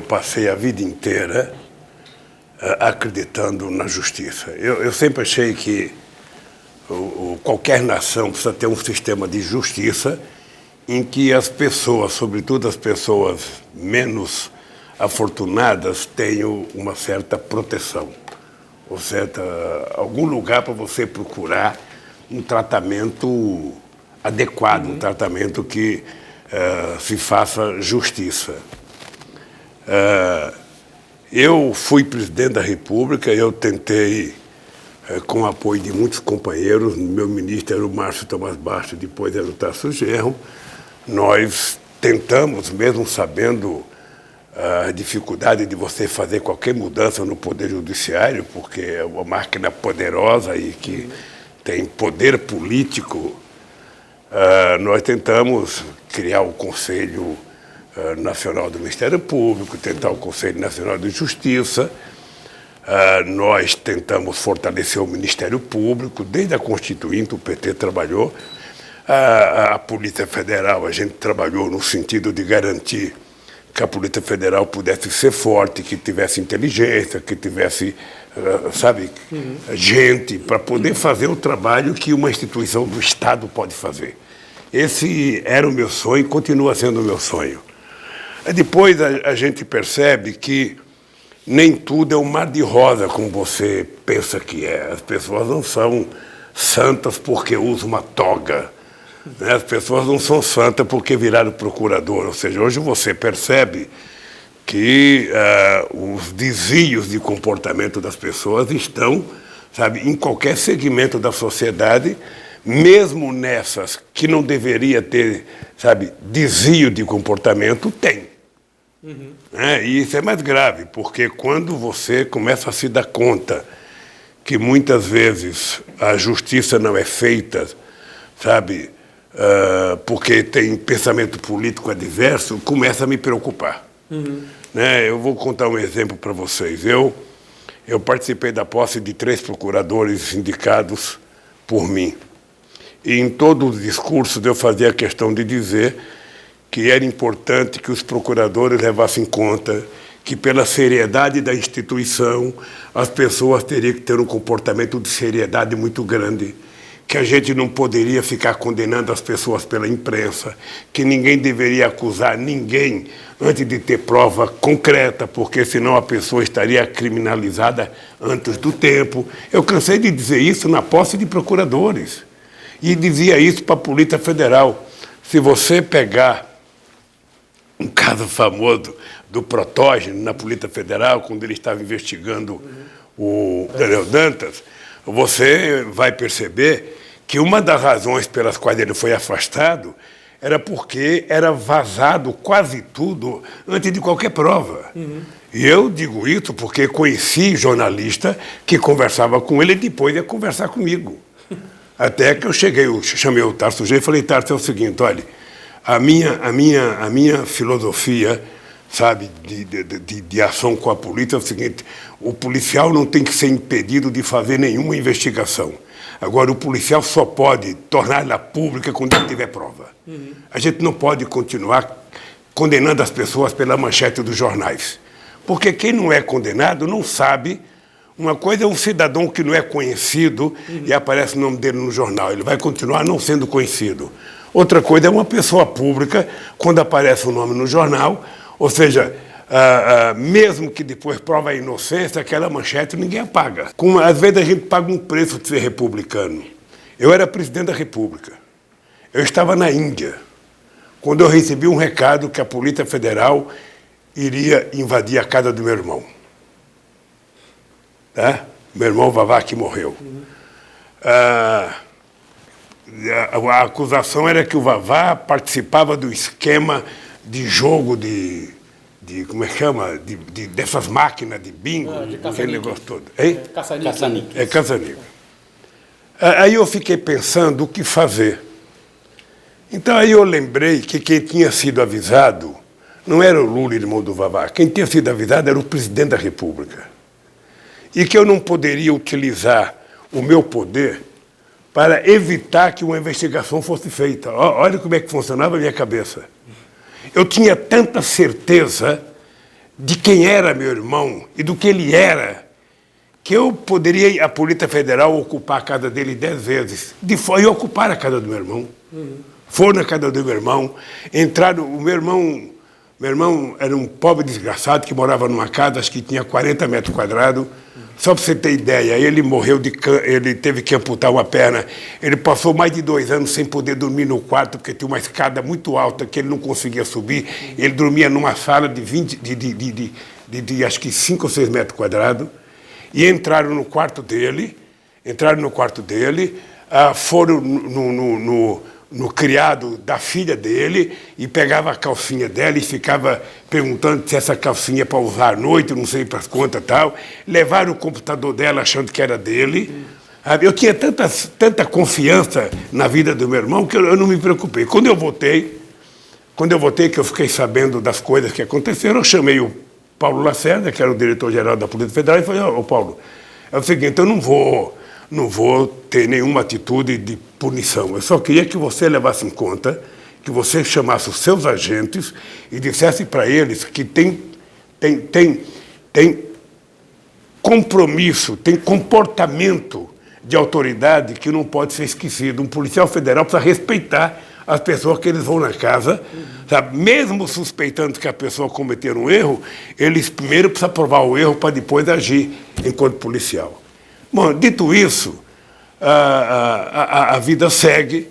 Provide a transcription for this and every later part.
passei a vida inteira acreditando na justiça. Eu sempre achei que qualquer nação precisa ter um sistema de justiça em que as pessoas, sobretudo as pessoas menos afortunadas, tenham uma certa proteção, ou certa, algum lugar para você procurar um tratamento adequado, um tratamento que se faça justiça. Eu fui presidente da República, eu tentei, com o apoio de muitos companheiros, meu ministro era o Márcio Tomás Bastos, depois era o Tasso Genro, nós tentamos, mesmo sabendo a dificuldade de você fazer qualquer mudança no Poder Judiciário, porque é uma máquina poderosa e que tem poder político, nós tentamos criar o Conselho Nacional do Ministério Público, tentar o Conselho Nacional de Justiça, nós tentamos fortalecer o Ministério Público, desde a Constituinte o PT trabalhou, a Polícia Federal, a gente trabalhou no sentido de garantir que a Polícia Federal pudesse ser forte, que tivesse inteligência, que tivesse, gente para poder fazer o trabalho que uma instituição do Estado pode fazer. Esse era o meu sonho e continua sendo o meu sonho. Depois a gente percebe que nem tudo é um mar de rosa como você pensa que é. As pessoas não são santas porque usam uma toga. Né? As pessoas não são santas porque viraram procurador. Ou seja, hoje você percebe que os desvios de comportamento das pessoas estão, em qualquer segmento da sociedade, mesmo nessas que não deveria ter, desvio de comportamento, tem. E isso é mais grave, porque quando você começa a se dar conta que muitas vezes a justiça não é feita, porque tem pensamento político adverso, começa a me preocupar. Eu vou contar um exemplo para vocês. Eu participei da posse de 3 procuradores indicados por mim. E em todos os discursos eu fazia questão de dizer que era importante que os procuradores levassem em conta que, pela seriedade da instituição, as pessoas teriam que ter um comportamento de seriedade muito grande, que a gente não poderia ficar condenando as pessoas pela imprensa, que ninguém deveria acusar ninguém antes de ter prova concreta, porque senão a pessoa estaria criminalizada antes do tempo. Eu cansei de dizer isso na posse de procuradores. E dizia isso para a Polícia Federal. Se você pegar um caso famoso do Protógeno na Polícia Federal, quando ele estava investigando o Daniel Dantas, você vai perceber que uma das razões pelas quais ele foi afastado era porque era vazado quase tudo antes de qualquer prova. E eu digo isso porque conheci jornalista que conversava com ele e depois ia conversar comigo. Até que eu chamei o Tasso Genro e falei, Tasso, é o seguinte, olha, a minha filosofia, de ação com a polícia é o seguinte, o policial não tem que ser impedido de fazer nenhuma investigação. Agora, o policial só pode torná-la pública quando ele tiver prova. A gente não pode continuar condenando as pessoas pela manchete dos jornais. Porque quem não é condenado não sabe. Uma coisa é um cidadão que não é conhecido e aparece o nome dele no jornal. Ele vai continuar não sendo conhecido. Outra coisa é uma pessoa pública, quando aparece o nome no jornal, ou seja, mesmo que depois prova a inocência, aquela manchete ninguém apaga. Às vezes a gente paga um preço de ser republicano. Eu era presidente da República. Eu estava na Índia, quando eu recebi um recado que a Polícia Federal iria invadir a casa do meu irmão. Meu irmão Vavá, que morreu. A acusação era que o Vavá participava do esquema de jogo como é que chama? Dessas máquinas de bingo, aquele negócio todo. Caça-níquel. Caça-níquel. Aí eu fiquei pensando o que fazer. Então aí eu lembrei que quem tinha sido avisado não era o Lula, irmão do Vavá. Quem tinha sido avisado era o presidente da República. E que eu não poderia utilizar o meu poder para evitar que uma investigação fosse feita. Olha como é que funcionava a minha cabeça. Eu tinha tanta certeza de quem era meu irmão e do que ele era, que eu poderia, a Polícia Federal, ocupar a casa dele 10 vezes. E ocupar a casa do meu irmão. Foram na casa do meu irmão, entraram, o meu irmão era um pobre desgraçado que morava numa casa, acho que tinha 40 metros quadrados. Só para você ter ideia, ele morreu ele teve que amputar uma perna. Ele passou mais de 2 anos sem poder dormir no quarto, porque tinha uma escada muito alta que ele não conseguia subir. Ele dormia numa sala de acho que 5 ou 6 metros quadrados. E entraram no quarto dele, foram no criado da filha dele e pegava a calcinha dela e ficava perguntando se essa calcinha é para usar à noite, não sei para as contas e tal. Levaram o computador dela achando que era dele. Eu tinha tanta confiança na vida do meu irmão que eu não me preocupei. Quando eu votei, que eu fiquei sabendo das coisas que aconteceram, eu chamei o Paulo Lacerda, que era o diretor-geral da Polícia Federal, e falei: ô Paulo, é o seguinte, eu não vou ter nenhuma atitude de punição. Eu só queria que você levasse em conta, que você chamasse os seus agentes e dissesse para eles que tem compromisso, tem comportamento de autoridade que não pode ser esquecido. Um policial federal precisa respeitar as pessoas que eles vão na casa, sabe? Mesmo suspeitando que a pessoa cometeu um erro, eles primeiro precisam provar o erro para depois agir enquanto policial. Bom, dito isso, a vida segue.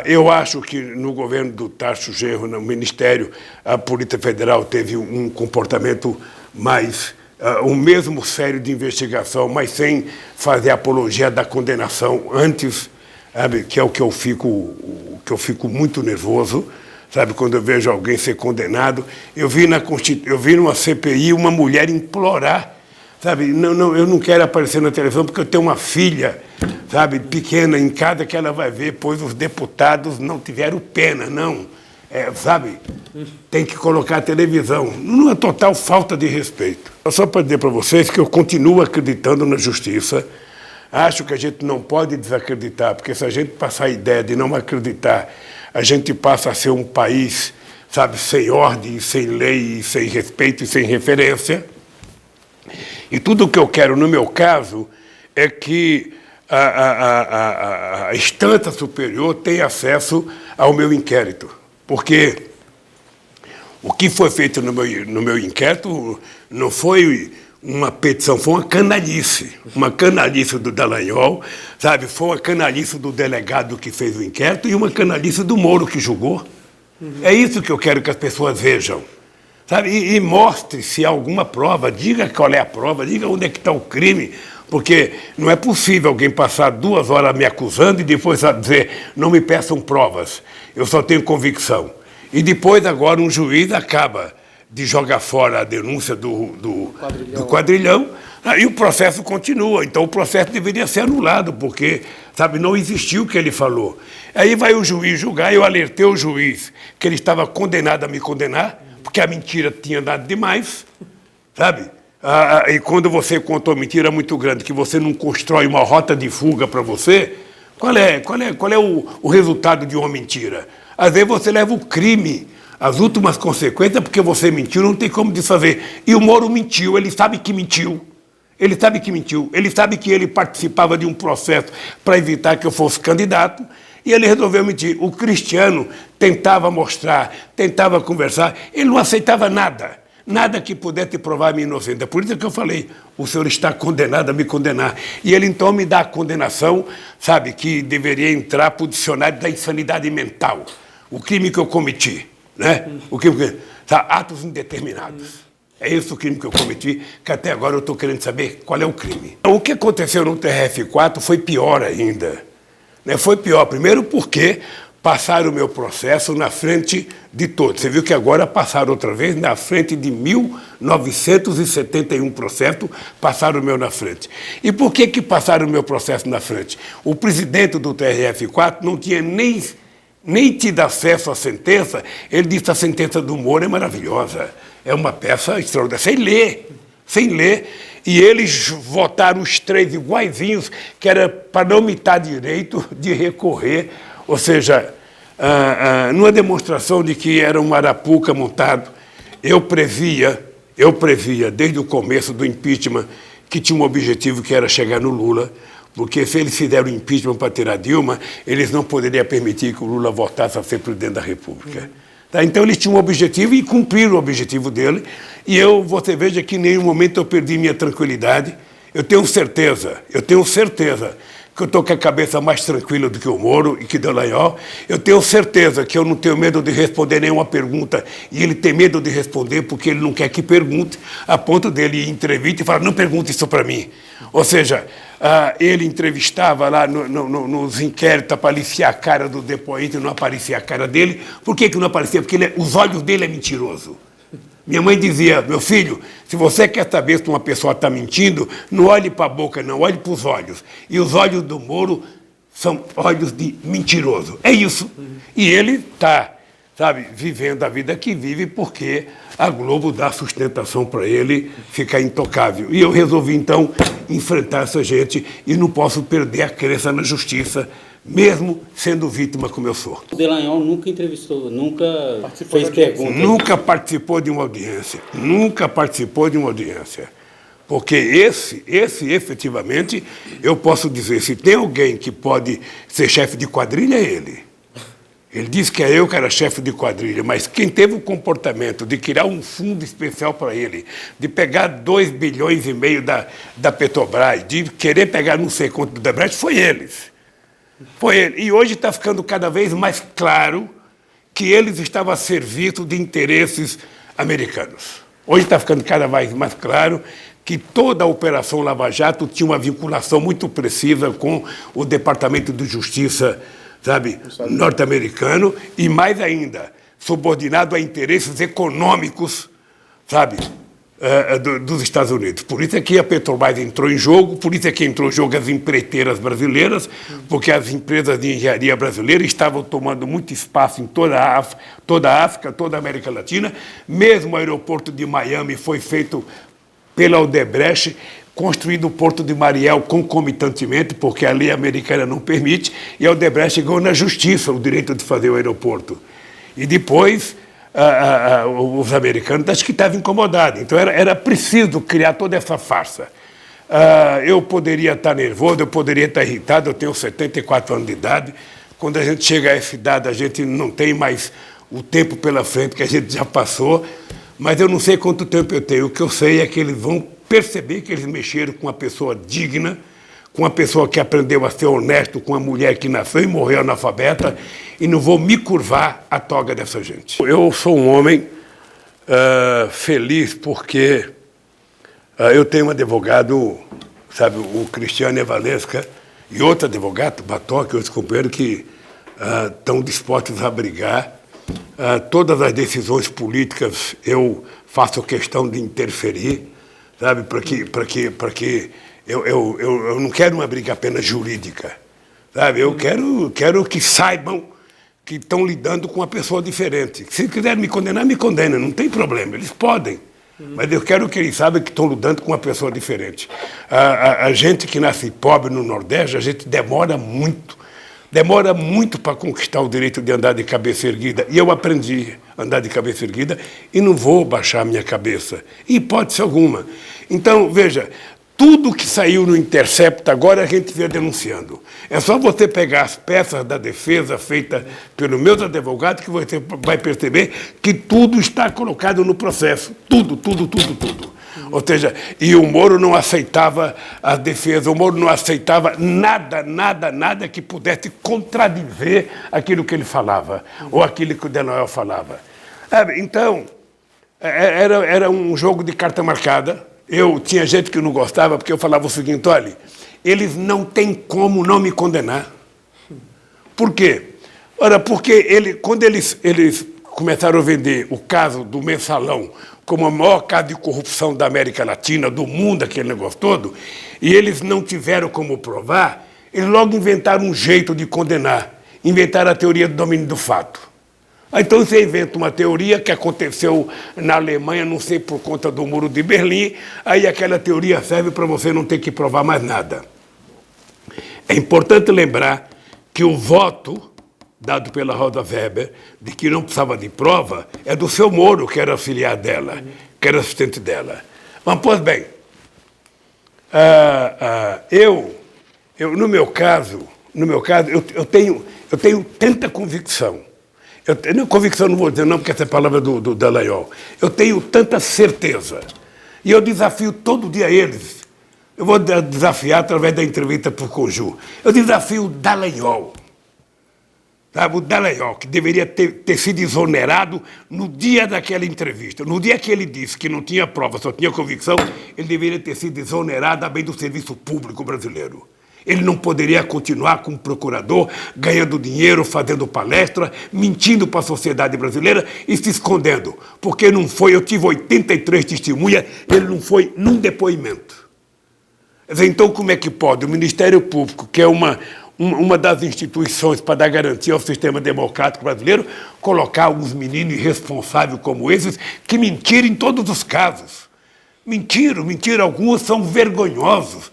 Eu acho que no governo do Tarso Genro, no Ministério, a Polícia Federal teve um comportamento mais, o mesmo sério de investigação, mas sem fazer apologia da condenação antes, sabe, que é o que eu fico muito nervoso, sabe, quando eu vejo alguém ser condenado. Eu vi numa CPI uma mulher implorar, sabe, não, eu não quero aparecer na televisão porque eu tenho uma filha, sabe, pequena em casa que ela vai ver, pois os deputados não tiveram pena, não. Sabe, tem que colocar a televisão. Numa total falta de respeito. Só para dizer para vocês que eu continuo acreditando na justiça. Acho que a gente não pode desacreditar, porque se a gente passar a ideia de não acreditar, a gente passa a ser um país, sabe, sem ordem, sem lei, sem respeito e sem referência. E tudo o que eu quero, no meu caso, é que a instância superior tenha acesso ao meu inquérito. Porque o que foi feito no meu inquérito não foi uma petição, foi uma canalice do Dallagnol, sabe? Foi uma canalice do delegado que fez o inquérito e uma canalice do Moro que julgou. É isso que eu quero que as pessoas vejam, sabe? E mostre se há alguma prova, diga qual é a prova, diga onde é que está o crime, porque não é possível alguém passar 2 horas me acusando e depois dizer: não me peçam provas, eu só tenho convicção. E depois agora um juiz acaba de jogar fora a denúncia do quadrilhão, e o processo continua. Então o processo deveria ser anulado, porque, sabe, não existiu o que ele falou. Aí vai o juiz julgar, eu alertei o juiz que ele estava condenado a me condenar, porque a mentira tinha dado demais, sabe? E quando você conta uma mentira muito grande, que você não constrói uma rota de fuga para você, qual é o resultado de uma mentira? Às vezes você leva o crime, as últimas consequências, porque você mentiu, não tem como desfazer. E o Moro mentiu, ele sabe que mentiu. Ele sabe que ele participava de um processo para evitar que eu fosse candidato, e ele resolveu mentir. O Cristiano tentava mostrar, tentava conversar, ele não aceitava nada. Nada que pudesse provar a minha inocência. Por isso que eu falei: o senhor está condenado a me condenar. E ele então me dá a condenação, sabe, que deveria entrar para o dicionário da insanidade mental. O crime que eu cometi, né? Atos indeterminados. É esse o crime que eu cometi, que até agora eu estou querendo saber qual é o crime. O que aconteceu no TRF4 foi pior ainda. Né? Foi pior, primeiro porque passaram o meu processo na frente de todos. Você viu que agora passaram outra vez na frente de 1.971 processos, passaram o meu na frente. E por que passaram o meu processo na frente? O presidente do TRF4 não tinha nem tido acesso à sentença. Ele disse: a sentença do Moro é maravilhosa, é uma peça extraordinária, sem ler. E eles votaram os 3 iguaizinhos, que era para não me dar direito de recorrer. Ou seja, numa demonstração de que era um arapuca montado. eu previa desde o começo do impeachment que tinha um objetivo que era chegar no Lula, porque se eles fizeram o impeachment para tirar Dilma, eles não poderiam permitir que o Lula voltasse a ser presidente da República. Tá? Então eles tinham um objetivo e cumpriram o objetivo dele. E você veja que em nenhum momento eu perdi minha tranquilidade. Eu tenho certeza que eu estou com a cabeça mais tranquila do que o Moro e que Dallagnol. Eu tenho certeza que eu não tenho medo de responder nenhuma pergunta e ele tem medo de responder porque ele não quer que pergunte, a ponto dele ir em entrevista e falar, não pergunte isso para mim. Ou seja, ele entrevistava lá nos inquéritos, aparecia a cara do depoente e não aparecia a cara dele. Por que não aparecia? Porque os olhos dele é mentiroso. Minha mãe dizia, meu filho, se você quer saber se uma pessoa está mentindo, não olhe para a boca, não, olhe para os olhos. E os olhos do Moro são olhos de mentiroso. É isso. E ele está, sabe, vivendo a vida que vive porque a Globo dá sustentação para ele ficar intocável. E eu resolvi, então, enfrentar essa gente e não posso perder a crença na justiça, mesmo sendo vítima como eu sou. O Dallagnol nunca entrevistou, nunca fez pergunta. Nunca participou de uma audiência. Nunca participou de uma audiência. Porque esse efetivamente, eu posso dizer, se tem alguém que pode ser chefe de quadrilha, é ele. Ele disse que é eu que era chefe de quadrilha, mas quem teve o comportamento de criar um fundo especial para ele, de pegar 2,5 bilhões da Petrobras, de querer pegar não sei quanto do Debrecht, foi eles. Foi ele. E hoje está ficando cada vez mais claro que eles estavam a serviço de interesses americanos. Hoje está ficando cada vez mais claro que toda a Operação Lava Jato tinha uma vinculação muito precisa com o Departamento de Justiça, sabe, norte-americano, e mais ainda, subordinado a interesses econômicos, sabe, dos Estados Unidos. Por isso é que a Petrobras entrou em jogo, por isso é que entrou em jogo as empreiteiras brasileiras, porque as empresas de engenharia brasileiras estavam tomando muito espaço em toda a África, toda a América Latina. Mesmo o aeroporto de Miami foi feito pela Odebrecht, construído o Porto de Mariel concomitantemente, porque a lei americana não permite, e a Odebrecht ganhou na justiça o direito de fazer o aeroporto. E depois os americanos acho que estavam incomodados. Então era preciso criar toda essa farsa. Eu poderia estar nervoso, eu poderia estar irritado, eu tenho 74 anos de idade. Quando a gente chega a essa idade, a gente não tem mais o tempo pela frente que a gente já passou, mas eu não sei quanto tempo eu tenho. O que eu sei é que eles vão perceber que eles mexeram com uma pessoa digna, com uma pessoa que aprendeu a ser honesto, com uma mulher que nasceu e morreu analfabeta, e não vou me curvar à toga dessa gente. Eu sou um homem feliz porque eu tenho um advogado, sabe, o Cristiano Evalesca, e outro advogado, Batoque, outros companheiros que estão dispostos a brigar. Todas as decisões políticas eu faço questão de interferir, sabe, para que eu não quero uma briga apenas jurídica, sabe? Eu quero que saibam que estão lidando com uma pessoa diferente. Se quiserem me condenar, me condenem, não tem problema, eles podem. Mas eu quero que eles saibam que estão lidando com uma pessoa diferente. A gente que nasce pobre no Nordeste, a gente demora muito para conquistar o direito de andar de cabeça erguida. E eu aprendi a andar de cabeça erguida e não vou baixar a minha cabeça, em hipótese alguma. Então, veja, tudo que saiu no Intercept agora a gente vê denunciando. É só você pegar as peças da defesa feitas pelos meus advogados que você vai perceber que tudo está colocado no processo. Tudo. Ou seja, e o Moro não aceitava a defesa, o Moro não aceitava nada que pudesse contradizer aquilo que ele falava, ou aquilo que o Dallagnol falava. Então, era um jogo de carta marcada. Tinha gente que não gostava, porque eu falava o seguinte, olha, eles não têm como não me condenar. Por quê? Ora, porque quando eles começaram a vender o caso do Mensalão como o maior caso de corrupção da América Latina, do mundo, aquele negócio todo, e eles não tiveram como provar, eles logo inventaram um jeito de condenar, inventaram a teoria do domínio do fato. Então você inventa uma teoria que aconteceu na Alemanha, não sei, por conta do Muro de Berlim, aí aquela teoria serve para você não ter que provar mais nada. É importante lembrar que o voto dado pela Rosa Weber, de que não precisava de prova, é do seu Moro, que era auxiliar dela, que era assistente dela. Mas, pois bem, no meu caso, eu tenho tanta convicção. Convicção não vou dizer não, porque essa é a palavra do Dallagnol. Eu tenho tanta certeza. E eu desafio todo dia eles. Eu vou desafiar através da entrevista para o Conju. Eu desafio o Dallagnol. Sabe, o Dallagnol, que deveria ter sido exonerado no dia daquela entrevista. No dia que ele disse que não tinha prova, só tinha convicção, ele deveria ter sido exonerado a bem do serviço público brasileiro. Ele não poderia continuar como procurador, ganhando dinheiro, fazendo palestra, mentindo para a sociedade brasileira e se escondendo. Porque não foi, eu tive 83 testemunhas, ele não foi num depoimento. Então, como é que pode o Ministério Público, que é uma das instituições para dar garantia ao sistema democrático brasileiro, colocar alguns meninos irresponsáveis como esses, que mentiram em todos os casos? Mentiram, alguns são vergonhosos.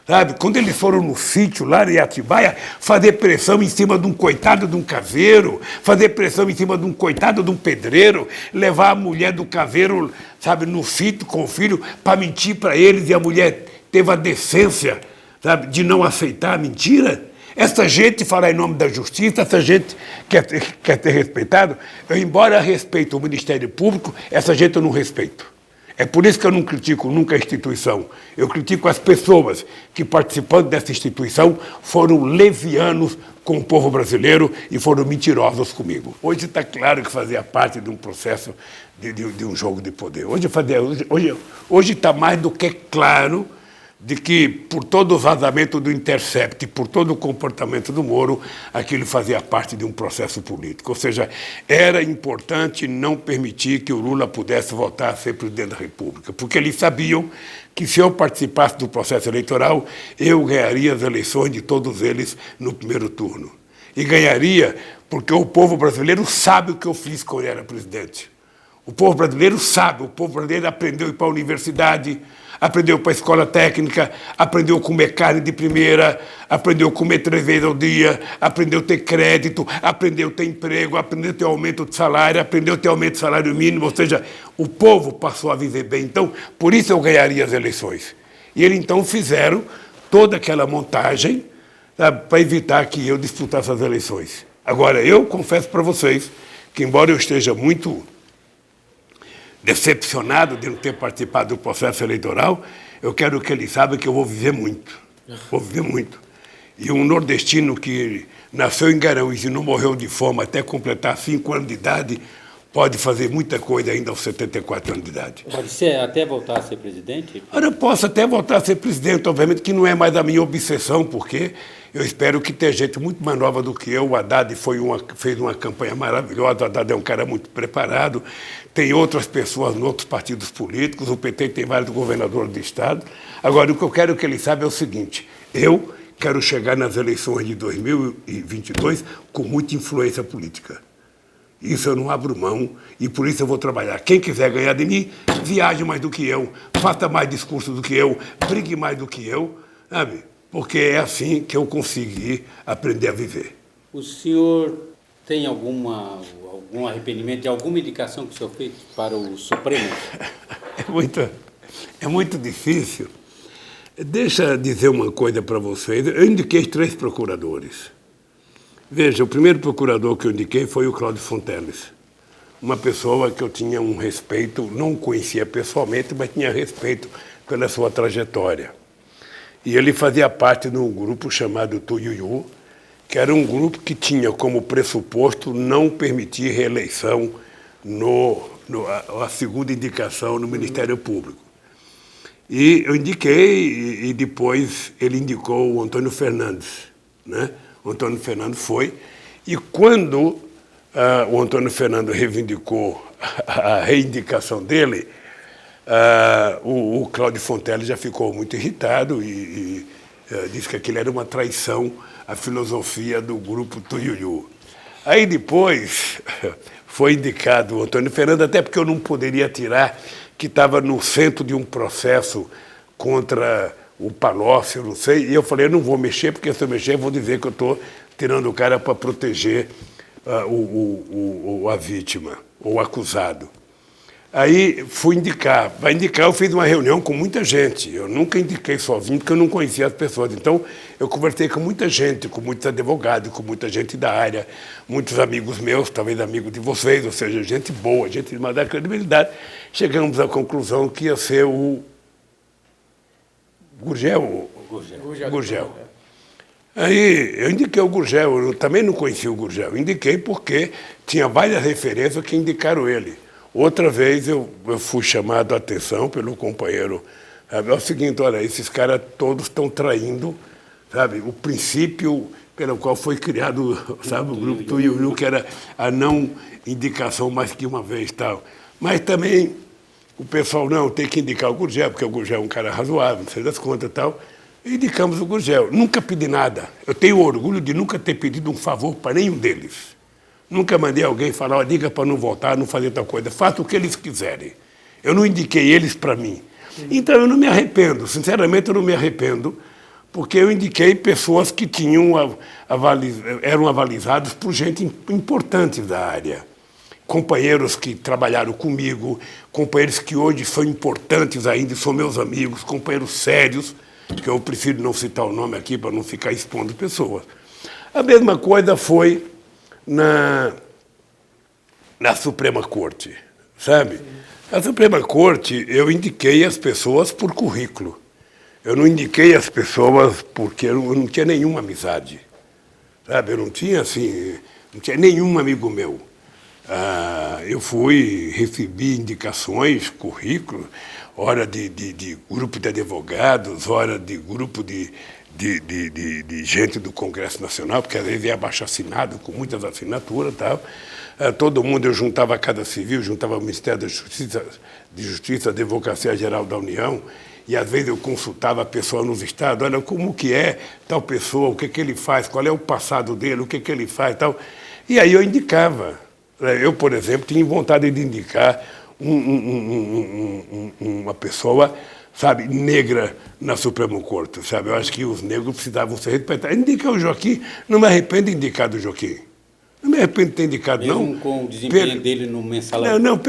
Sabe? Quando eles foram no sítio lá em Atibaia, fazer pressão em cima de um coitado de um caseiro, fazer pressão em cima de um coitado de um pedreiro, levar a mulher do caseiro, sabe, no sítio com o filho para mentir para eles, e a mulher teve a decência, sabe, de não aceitar a mentira. Essa gente fala em nome da justiça, essa gente quer ser respeitado. Embora respeite o Ministério Público, essa gente eu não respeito. É por isso que eu não critico nunca a instituição. Eu critico as pessoas que, participando dessa instituição, foram levianos com o povo brasileiro e foram mentirosos comigo. Hoje está claro que fazia parte de um processo de um jogo de poder. Hoje está mais do que claro de que, por todo o vazamento do Intercept, por todo o comportamento do Moro, aquilo fazia parte de um processo político. Ou seja, era importante não permitir que o Lula pudesse voltar a ser presidente da República, porque eles sabiam que, se eu participasse do processo eleitoral, eu ganharia as eleições de todos eles no primeiro turno. E ganharia porque o povo brasileiro sabe o que eu fiz quando eu era presidente. O povo brasileiro sabe, o povo brasileiro aprendeu a ir para a universidade, aprendeu para a escola técnica, aprendeu a comer carne de primeira, aprendeu a comer 3 vezes ao dia, aprendeu a ter crédito, aprendeu a ter emprego, aprendeu a ter aumento de salário, aprendeu a ter aumento de salário mínimo, ou seja, o povo passou a viver bem. Então, por isso eu ganharia as eleições. E eles, então, fizeram toda aquela montagem, sabe, para evitar que eu disputasse as eleições. Agora, eu confesso para vocês que, embora eu esteja muito decepcionado de não ter participado do processo eleitoral, eu quero que eles saibam que eu vou viver muito. Vou viver muito. E um nordestino que nasceu em Garanhuns e não morreu de fome até completar 5 anos de idade, pode fazer muita coisa ainda aos 74 anos de idade. Pode ser até voltar a ser presidente? Eu posso até voltar a ser presidente, obviamente que não é mais a minha obsessão, porque eu espero que tenha gente muito mais nova do que eu. O Haddad fez uma campanha maravilhosa, o Haddad é um cara muito preparado, tem outras pessoas em outros partidos políticos, o PT tem vários governadores de estado. Agora, o que eu quero que ele saiba é o seguinte: eu quero chegar nas eleições de 2022 com muita influência política. Isso eu não abro mão e por isso eu vou trabalhar. Quem quiser ganhar de mim, viaje mais do que eu, faça mais discurso do que eu, brigue mais do que eu, sabe? Porque é assim que eu consegui aprender a viver. O senhor tem algum arrependimento de alguma indicação que o senhor fez para o Supremo? É muito difícil. Deixa eu dizer uma coisa para vocês. Eu indiquei 3 procuradores. Veja, o primeiro procurador que eu indiquei foi o Cláudio Fonteles. Uma pessoa que eu tinha um respeito, não conhecia pessoalmente, mas tinha respeito pela sua trajetória. E ele fazia parte de um grupo chamado Tuiuiu, que era um grupo que tinha como pressuposto não permitir reeleição a segunda indicação no Ministério Público. E eu indiquei, e depois ele indicou o Antônio Fernandes, né? O Antônio Fernando foi, e quando o Antônio Fernando reivindicou a reindicação dele, o Cláudio Fonteles já ficou muito irritado e disse que aquilo era uma traição à filosofia do grupo Tuiuiu. Aí depois foi indicado o Antônio Fernando, até porque eu não poderia tirar, que estava no centro de um processo contra o Palocci, eu não sei, e eu falei, eu não vou mexer, porque se eu mexer, eu vou dizer que eu estou tirando o cara para proteger a vítima, ou o acusado. Aí fui indicar. Para indicar, eu fiz uma reunião com muita gente. Eu nunca indiquei sozinho, porque eu não conhecia as pessoas. Então, eu conversei com muita gente, com muitos advogados, com muita gente da área, muitos amigos meus, talvez amigos de vocês, ou seja, gente boa, gente de maior credibilidade. Chegamos à conclusão que ia ser o Gurgel. Gurgel. Aí eu indiquei o Gurgel, eu também não conhecia o Gurgel. Indiquei porque tinha várias referências que indicaram ele. Outra vez eu fui chamado a atenção pelo companheiro. Sabe? É o seguinte, olha, esses caras todos estão traindo, sabe, o princípio pelo qual foi criado, sabe, o grupo do Iuiu, que era a não indicação mais que uma vez. Tal. Mas também o pessoal, não, tem que indicar o Gurgel, porque o Gurgel é um cara razoável, não sei das contas e tal. E indicamos o Gurgel. Nunca pedi nada. Eu tenho orgulho de nunca ter pedido um favor para nenhum deles. Nunca mandei alguém falar, diga para não votar, não fazer tal coisa. Faça o que eles quiserem. Eu não indiquei eles para mim. Então, eu não me arrependo. Sinceramente, eu não me arrependo, porque eu indiquei pessoas que eram avalizados por gente importante da área. Companheiros que trabalharam comigo, companheiros que hoje são importantes ainda, são meus amigos, companheiros sérios, que eu prefiro não citar o nome aqui para não ficar expondo pessoas. A mesma coisa foi na Suprema Corte, sabe? A Suprema Corte, eu indiquei as pessoas por currículo. Eu não indiquei as pessoas porque eu não tinha nenhuma amizade, sabe? Eu não tinha, assim, não tinha nenhum amigo meu. Eu recebi indicações, currículo, hora de grupo de advogados, hora de grupo de gente do Congresso Nacional, porque às vezes é abaixo-assinado, com muitas assinaturas e tal. Todo mundo, eu juntava a Casa Civil, juntava o Ministério da Justiça, a Advocacia Geral da União, e às vezes eu consultava a pessoa nos estados, olha, como que é tal pessoa, o que ele faz, qual é o passado dele, o que ele faz e tal. E aí eu indicava. Eu, por exemplo, tinha vontade de indicar uma pessoa, sabe, negra na Suprema Corte, sabe? Eu acho que os negros precisavam ser respeitados. Indicar o Joaquim, não me arrependo de indicar do Joaquim. Não me arrependo de ter indicado, mesmo não. Mesmo com o desempenho dele no Mensalão? Não,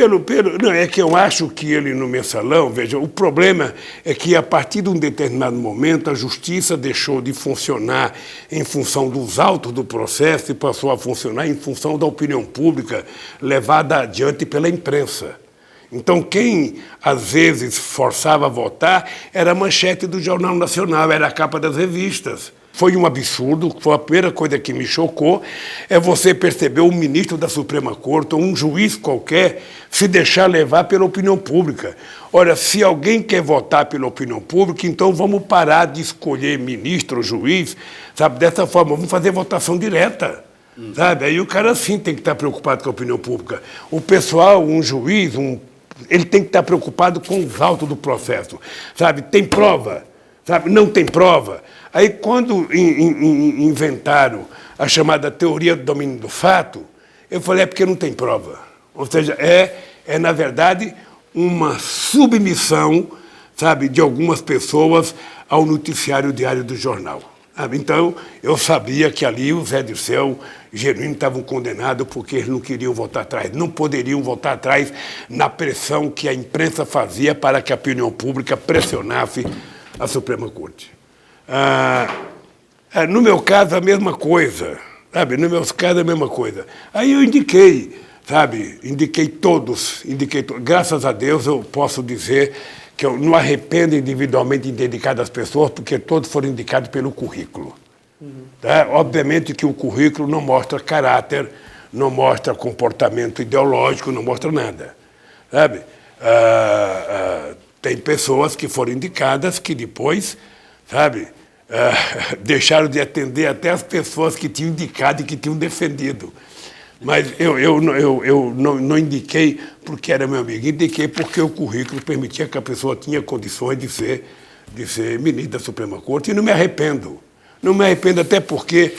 não, é que eu acho que ele no Mensalão, veja, o problema é que a partir de um determinado momento a justiça deixou de funcionar em função dos autos do processo e passou a funcionar em função da opinião pública levada adiante pela imprensa. Então, quem, às vezes, forçava a votar era a manchete do Jornal Nacional, era a capa das revistas. Foi um absurdo, foi a primeira coisa que me chocou, é você perceber um ministro da Suprema Corte, ou um juiz qualquer, se deixar levar pela opinião pública. Olha, se alguém quer votar pela opinião pública, então vamos parar de escolher ministro ou juiz, sabe, dessa forma, vamos fazer votação direta. Sabe? Aí o cara, sim, tem que estar preocupado com a opinião pública. O pessoal, um juiz, ele tem que estar preocupado com os autos do processo. Sabe? Tem prova? Sabe? Não tem prova? Aí, quando inventaram a chamada teoria do domínio do fato, eu falei, é porque não tem prova. Ou seja, na verdade, uma submissão, sabe, de algumas pessoas ao noticiário diário do jornal. Sabe? Então, eu sabia que ali o Zé Dirceu e Genuíno estavam condenados porque eles não queriam voltar atrás, não poderiam voltar atrás na pressão que a imprensa fazia para que a opinião pública pressionasse a Suprema Corte. No meu caso, a mesma coisa, sabe? No meu caso, a mesma coisa. Aí eu indiquei, sabe? Indiquei todos. Graças a Deus, eu posso dizer que eu não arrependo individualmente de indicar as pessoas, porque todos foram indicados pelo currículo. Tá? Obviamente que o currículo não mostra caráter, não mostra comportamento ideológico, não mostra nada. Sabe? Tem pessoas que foram indicadas que depois, sabe, deixaram de atender até as pessoas que tinham indicado e que tinham defendido. Mas eu não indiquei porque era meu amigo, indiquei porque o currículo permitia que a pessoa tinha condições de ser ministro da Suprema Corte, e não me arrependo. Não me arrependo até porque,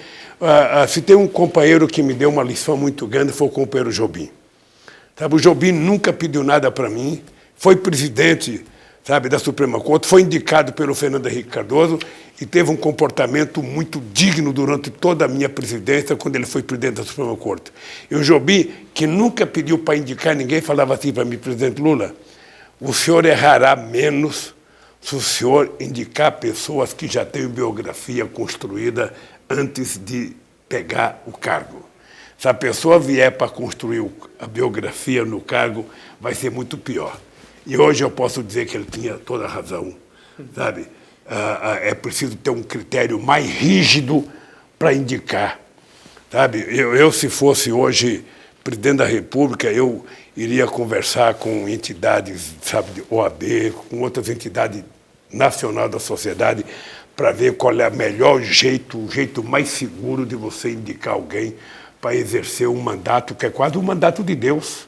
se tem um companheiro que me deu uma lição muito grande, foi o companheiro Jobim. Sabe, o Jobim nunca pediu nada para mim, foi presidente, sabe, da Suprema Corte, foi indicado pelo Fernando Henrique Cardoso e teve um comportamento muito digno durante toda a minha presidência, quando ele foi presidente da Suprema Corte. E o Jobim, que nunca pediu para indicar ninguém, falava assim para mim: presidente Lula, o senhor errará menos se o senhor indicar pessoas que já têm biografia construída antes de pegar o cargo. Se a pessoa vier para construir a biografia no cargo, vai ser muito pior. E hoje eu posso dizer que ele tinha toda a razão, sabe? É preciso ter um critério mais rígido para indicar, sabe? Eu, se fosse hoje presidente da República, eu iria conversar com entidades, sabe, de OAB, com outras entidades nacionais da sociedade, para ver qual é o melhor jeito, o jeito mais seguro de você indicar alguém para exercer um mandato que é quase um mandato de Deus.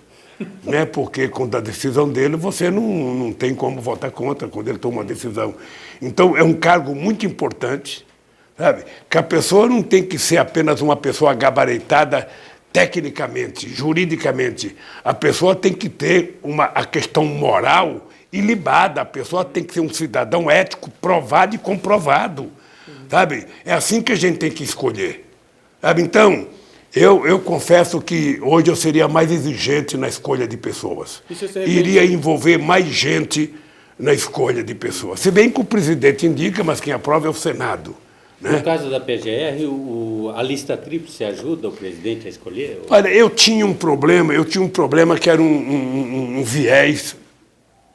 Né? Porque com a decisão dele você não tem como votar contra quando ele toma uma decisão. Então é um cargo muito importante, sabe? Que a pessoa não tem que ser apenas uma pessoa gabaritada tecnicamente, juridicamente. A pessoa tem que ter a questão moral ilibada, a pessoa tem que ser um cidadão ético, provado e comprovado, sabe? É assim que a gente tem que escolher, sabe? Então, eu confesso que hoje eu seria mais exigente na escolha de pessoas. Iria envolver mais gente na escolha de pessoas. Se bem que o presidente indica, mas quem aprova é o Senado. Né? No caso da PGR, a lista tríplice ajuda o presidente a escolher? Olha, eu tinha um problema que era um viés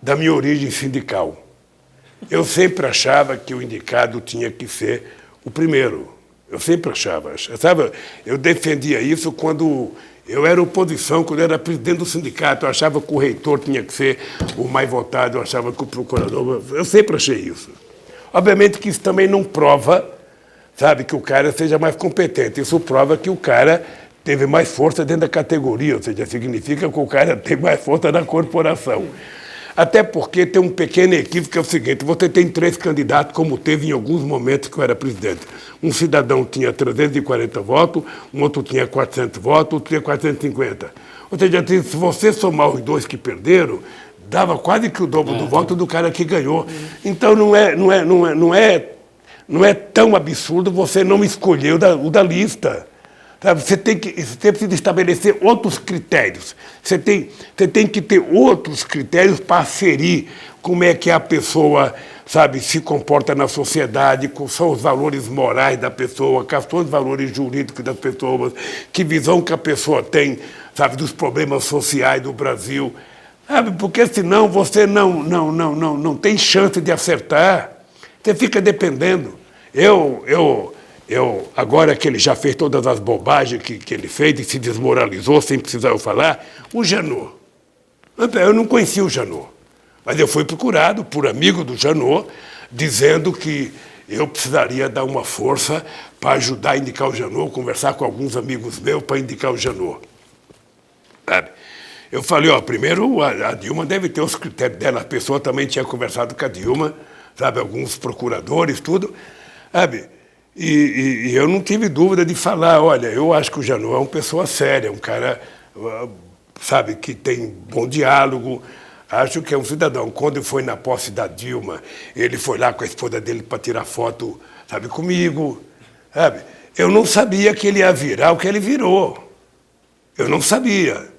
da minha origem sindical. Eu sempre achava que o indicado tinha que ser o primeiro. Eu sempre achava, sabe? Eu defendia isso quando eu era oposição, quando eu era presidente do sindicato. Eu achava que o reitor tinha que ser o mais votado, eu achava que o procurador... Eu sempre achei isso. Obviamente que isso também não prova, sabe, que o cara seja mais competente. Isso prova que o cara teve mais força dentro da categoria, ou seja, significa que o cara tem mais força na corporação. Até porque tem um pequeno equívoco, que é o seguinte: você tem 3 candidatos, como teve em alguns momentos que eu era presidente. Um cidadão tinha 340 votos, um outro tinha 400 votos, outro tinha 450. Ou seja, se você somar os 2 que perderam, dava quase que o dobro do voto do cara que ganhou. Então não é tão absurdo você não escolher o da lista. Você precisa estabelecer outros critérios. Você tem que ter outros critérios para aferir como é que a pessoa, sabe, se comporta na sociedade, quais são os valores morais da pessoa, quais são os valores jurídicos das pessoas, que visão que a pessoa tem, sabe, dos problemas sociais do Brasil. Sabe, porque senão você não tem chance de acertar. Você fica dependendo. Agora que ele já fez todas as bobagens que ele fez e se desmoralizou sem precisar eu falar, o Janot. Eu não conhecia o Janot, mas eu fui procurado por amigo do Janot, dizendo que eu precisaria dar uma força para ajudar a indicar o Janot, conversar com alguns amigos meus para indicar o Janot. Sabe? Eu falei, primeiro a Dilma deve ter os critérios dela, a pessoa também tinha conversado com a Dilma, sabe, alguns procuradores, tudo, sabe? E eu não tive dúvida de falar: olha, eu acho que o Janot é uma pessoa séria, um cara, sabe, que tem bom diálogo, acho que é um cidadão. Quando foi na posse da Dilma, ele foi lá com a esposa dele para tirar foto, sabe, comigo, sabe? Eu não sabia que ele ia virar o que ele virou. Eu não sabia.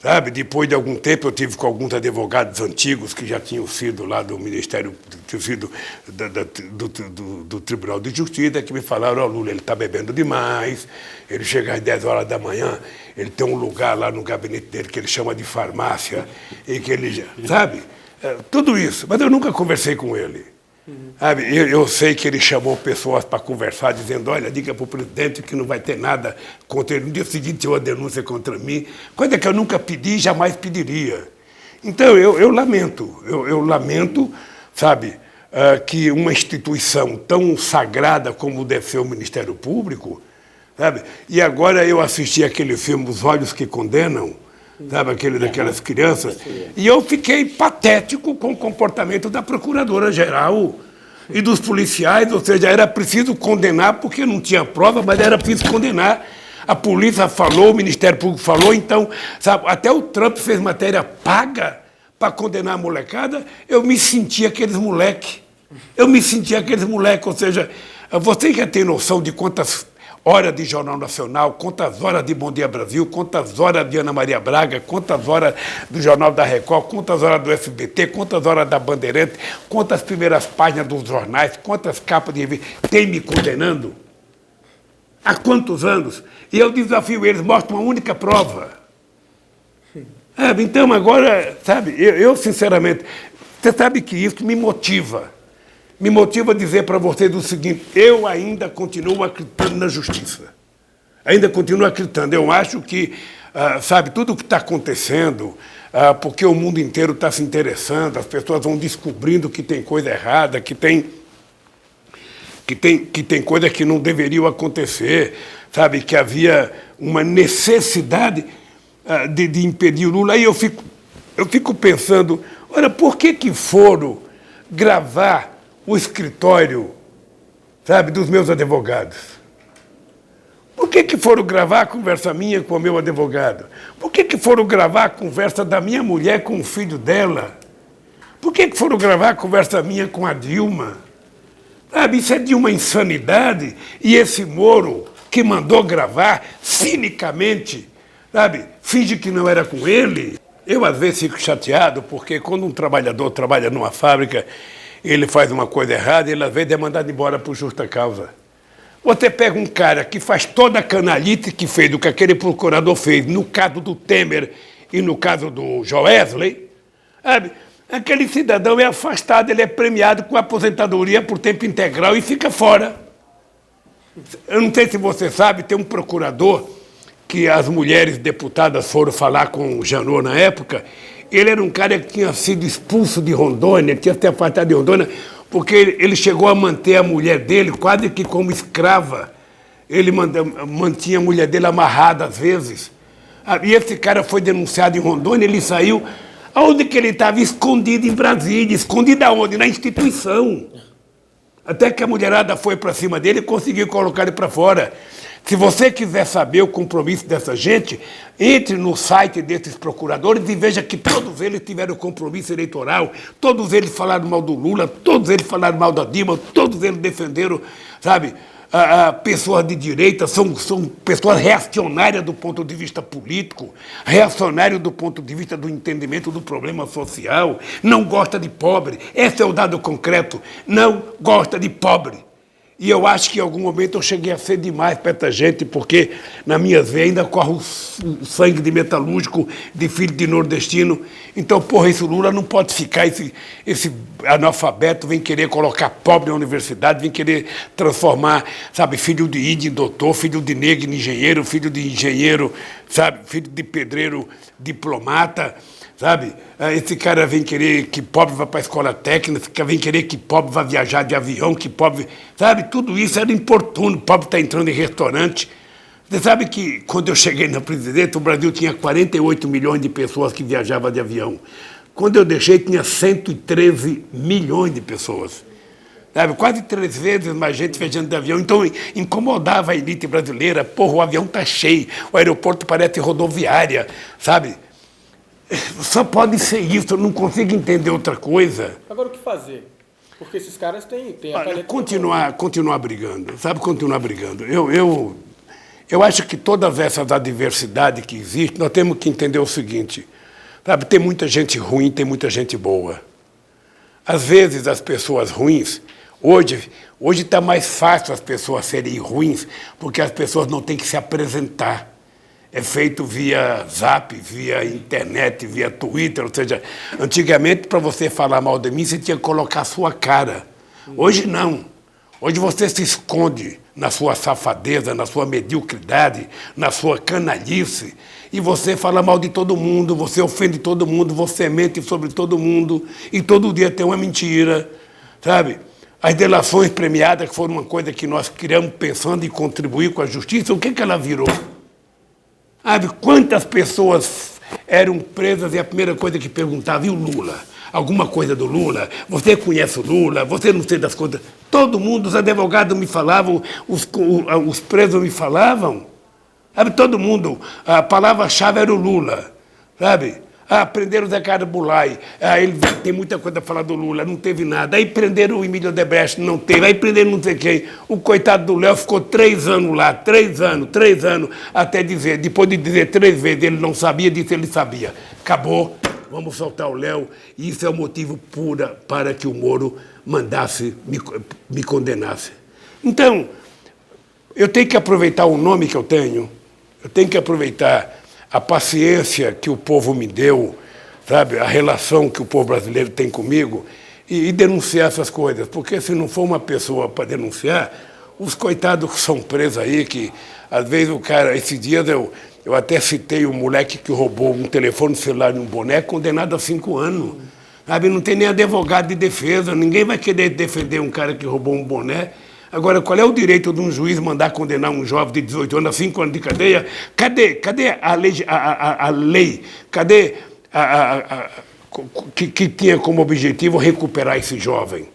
Sabe, depois de algum tempo eu tive com alguns advogados antigos que já tinham sido lá do Ministério, tinham sido do Tribunal de Justiça, que me falaram: Lula, ele está bebendo demais, ele chega às 10 horas da manhã, ele tem um lugar lá no gabinete dele que ele chama de farmácia, e que ele, sabe, tudo isso. Mas eu nunca conversei com ele. Sabe, eu sei que ele chamou pessoas para conversar, dizendo: olha, diga para o presidente que não vai ter nada contra ele. No dia seguinte, uma denúncia contra mim, coisa que eu nunca pedi e jamais pediria. Então, eu lamento, sabe, que uma instituição tão sagrada como deve ser o Ministério Público, sabe, e agora eu assisti aquele filme Os Olhos que Condenam, sabe, daquelas crianças, e eu fiquei patético com o comportamento da Procuradora-Geral e dos policiais, ou seja, era preciso condenar porque não tinha prova, mas era preciso condenar. A polícia falou, o Ministério Público falou, então, sabe, até o Trump fez matéria paga para condenar a molecada, eu me sentia aqueles moleque. Eu me sentia aqueles moleque, ou seja, você já tem noção de quantas horas de Jornal Nacional, quantas horas de Bom Dia Brasil, quantas horas de Ana Maria Braga, quantas horas do Jornal da Record, quantas horas do SBT, quantas horas da Bandeirante, quantas primeiras páginas dos jornais, quantas capas de revista tem me condenando? Há quantos anos? E eu desafio eles, mostro uma única prova. Então, agora, sabe, eu sinceramente, você sabe que isso me motiva. Me motiva a dizer para vocês o seguinte: eu ainda continuo acreditando na justiça. Ainda continuo acreditando. Eu acho que, sabe, tudo o que está acontecendo, porque o mundo inteiro está se interessando, as pessoas vão descobrindo que tem coisa errada, que tem coisa que não deveriam acontecer, sabe, que havia uma necessidade de impedir o Lula. Aí eu fico pensando, olha, por que foram gravar o escritório, sabe, dos meus advogados? Por que foram gravar a conversa minha com o meu advogado? Por que foram gravar a conversa da minha mulher com o filho dela? Por que foram gravar a conversa minha com a Dilma? Sabe, isso é de uma insanidade. E esse Moro, que mandou gravar, cinicamente, sabe, finge que não era com ele. Eu, às vezes, fico chateado, porque quando um trabalhador trabalha numa fábrica, ele faz uma coisa errada, ele, às vezes, é mandado embora por justa causa. Você pega um cara que faz toda a canalice que fez, do que aquele procurador fez, no caso do Temer e no caso do Joesley, sabe? Aquele cidadão é afastado, ele é premiado com aposentadoria por tempo integral e fica fora. Eu não sei se você sabe, tem um procurador que as mulheres deputadas foram falar com o Janot na época. Ele era um cara que tinha sido expulso de Rondônia, tinha se afastado de Rondônia, porque ele chegou a manter a mulher dele quase que como escrava. Ele mantinha a mulher dele amarrada às vezes. E esse cara foi denunciado em Rondônia, ele saiu. Aonde que ele estava? Escondido em Brasília. Escondido aonde? Na instituição. Até que a mulherada foi para cima dele e conseguiu colocar ele para fora. Se você quiser saber o compromisso dessa gente, entre no site desses procuradores e veja que todos eles tiveram compromisso eleitoral, todos eles falaram mal do Lula, todos eles falaram mal da Dilma, todos eles defenderam, sabe, pessoas de direita, são pessoas reacionárias do ponto de vista político, reacionárias do ponto de vista do entendimento do problema social, não gosta de pobre. Esse é o dado concreto, não gosta de pobre. E eu acho que em algum momento eu cheguei a ser demais para essa gente, porque na minha veia ainda corre o sangue de metalúrgico, de filho de nordestino. Então, porra, esse Lula não pode ficar, esse analfabeto vem querer colocar pobre na universidade, vem querer transformar, sabe, filho de índio em doutor, filho de negro em engenheiro, filho de engenheiro, sabe, filho de pedreiro diplomata. Sabe, esse cara vem querer que pobre vá para a escola técnica, vem querer que pobre vá viajar de avião, que pobre... Sabe, tudo isso era importuno, o pobre está entrando em restaurante. Você sabe que quando eu cheguei na presidência, o Brasil tinha 48 milhões de pessoas que viajavam de avião. Quando eu deixei, tinha 113 milhões de pessoas. Sabe, quase 3 vezes mais gente viajando de avião. Então, incomodava a elite brasileira. Porra, o avião está cheio, o aeroporto parece rodoviária, sabe? Só pode ser isso, eu não consigo entender outra coisa. Agora, o que fazer? Porque esses caras têm a caneta. Continuar brigando, sabe? Continuar brigando. Eu acho que todas essas adversidades que existem, nós temos que entender o seguinte, sabe? Tem muita gente ruim, tem muita gente boa. Às vezes, as pessoas ruins, hoje está mais fácil as pessoas serem ruins, porque as pessoas não têm que se apresentar. É feito via Zap, via internet, via Twitter, ou seja, antigamente, para você falar mal de mim, você tinha que colocar a sua cara. Hoje não. Hoje você se esconde na sua safadeza, na sua mediocridade, na sua canalice, e você fala mal de todo mundo, você ofende todo mundo, você mente sobre todo mundo, e todo dia tem uma mentira, sabe? As delações premiadas, que foram uma coisa que nós criamos pensando em contribuir com a justiça, o que ela virou? Sabe, quantas pessoas eram presas e a primeira coisa que perguntava, e o Lula? Alguma coisa do Lula? Você conhece o Lula? Você não sei das coisas? Todo mundo, os advogados me falavam, os presos me falavam. Sabe, todo mundo, a palavra-chave era o Lula. Sabe? Ah, prenderam o Zé Carlos Bulay. Ah, ele tem muita coisa a falar do Lula, não teve nada. Aí prenderam o Emílio Odebrecht, não teve. Aí prenderam não sei quem. O coitado do Léo ficou 3 anos lá, 3 anos, até dizer, depois de dizer 3 vezes ele não sabia, disse ele sabia. Acabou, vamos soltar o Léo. E isso é o motivo puro para que o Moro mandasse, me condenasse. Então, eu tenho que aproveitar o nome que eu tenho, eu tenho que aproveitar a paciência que o povo me deu, sabe, a relação que o povo brasileiro tem comigo e denunciar essas coisas. Porque se não for uma pessoa para denunciar, os coitados que são presos aí, que às vezes o cara, esses dias eu até citei um moleque que roubou um telefone celular e um boné, condenado a 5 anos. Sabe, não tem nem advogado de defesa, ninguém vai querer defender um cara que roubou um boné. Agora, qual é o direito de um juiz mandar condenar um jovem de 18 anos a 5 anos de cadeia? Cadê a lei? Cadê que tinha como objetivo recuperar esse jovem?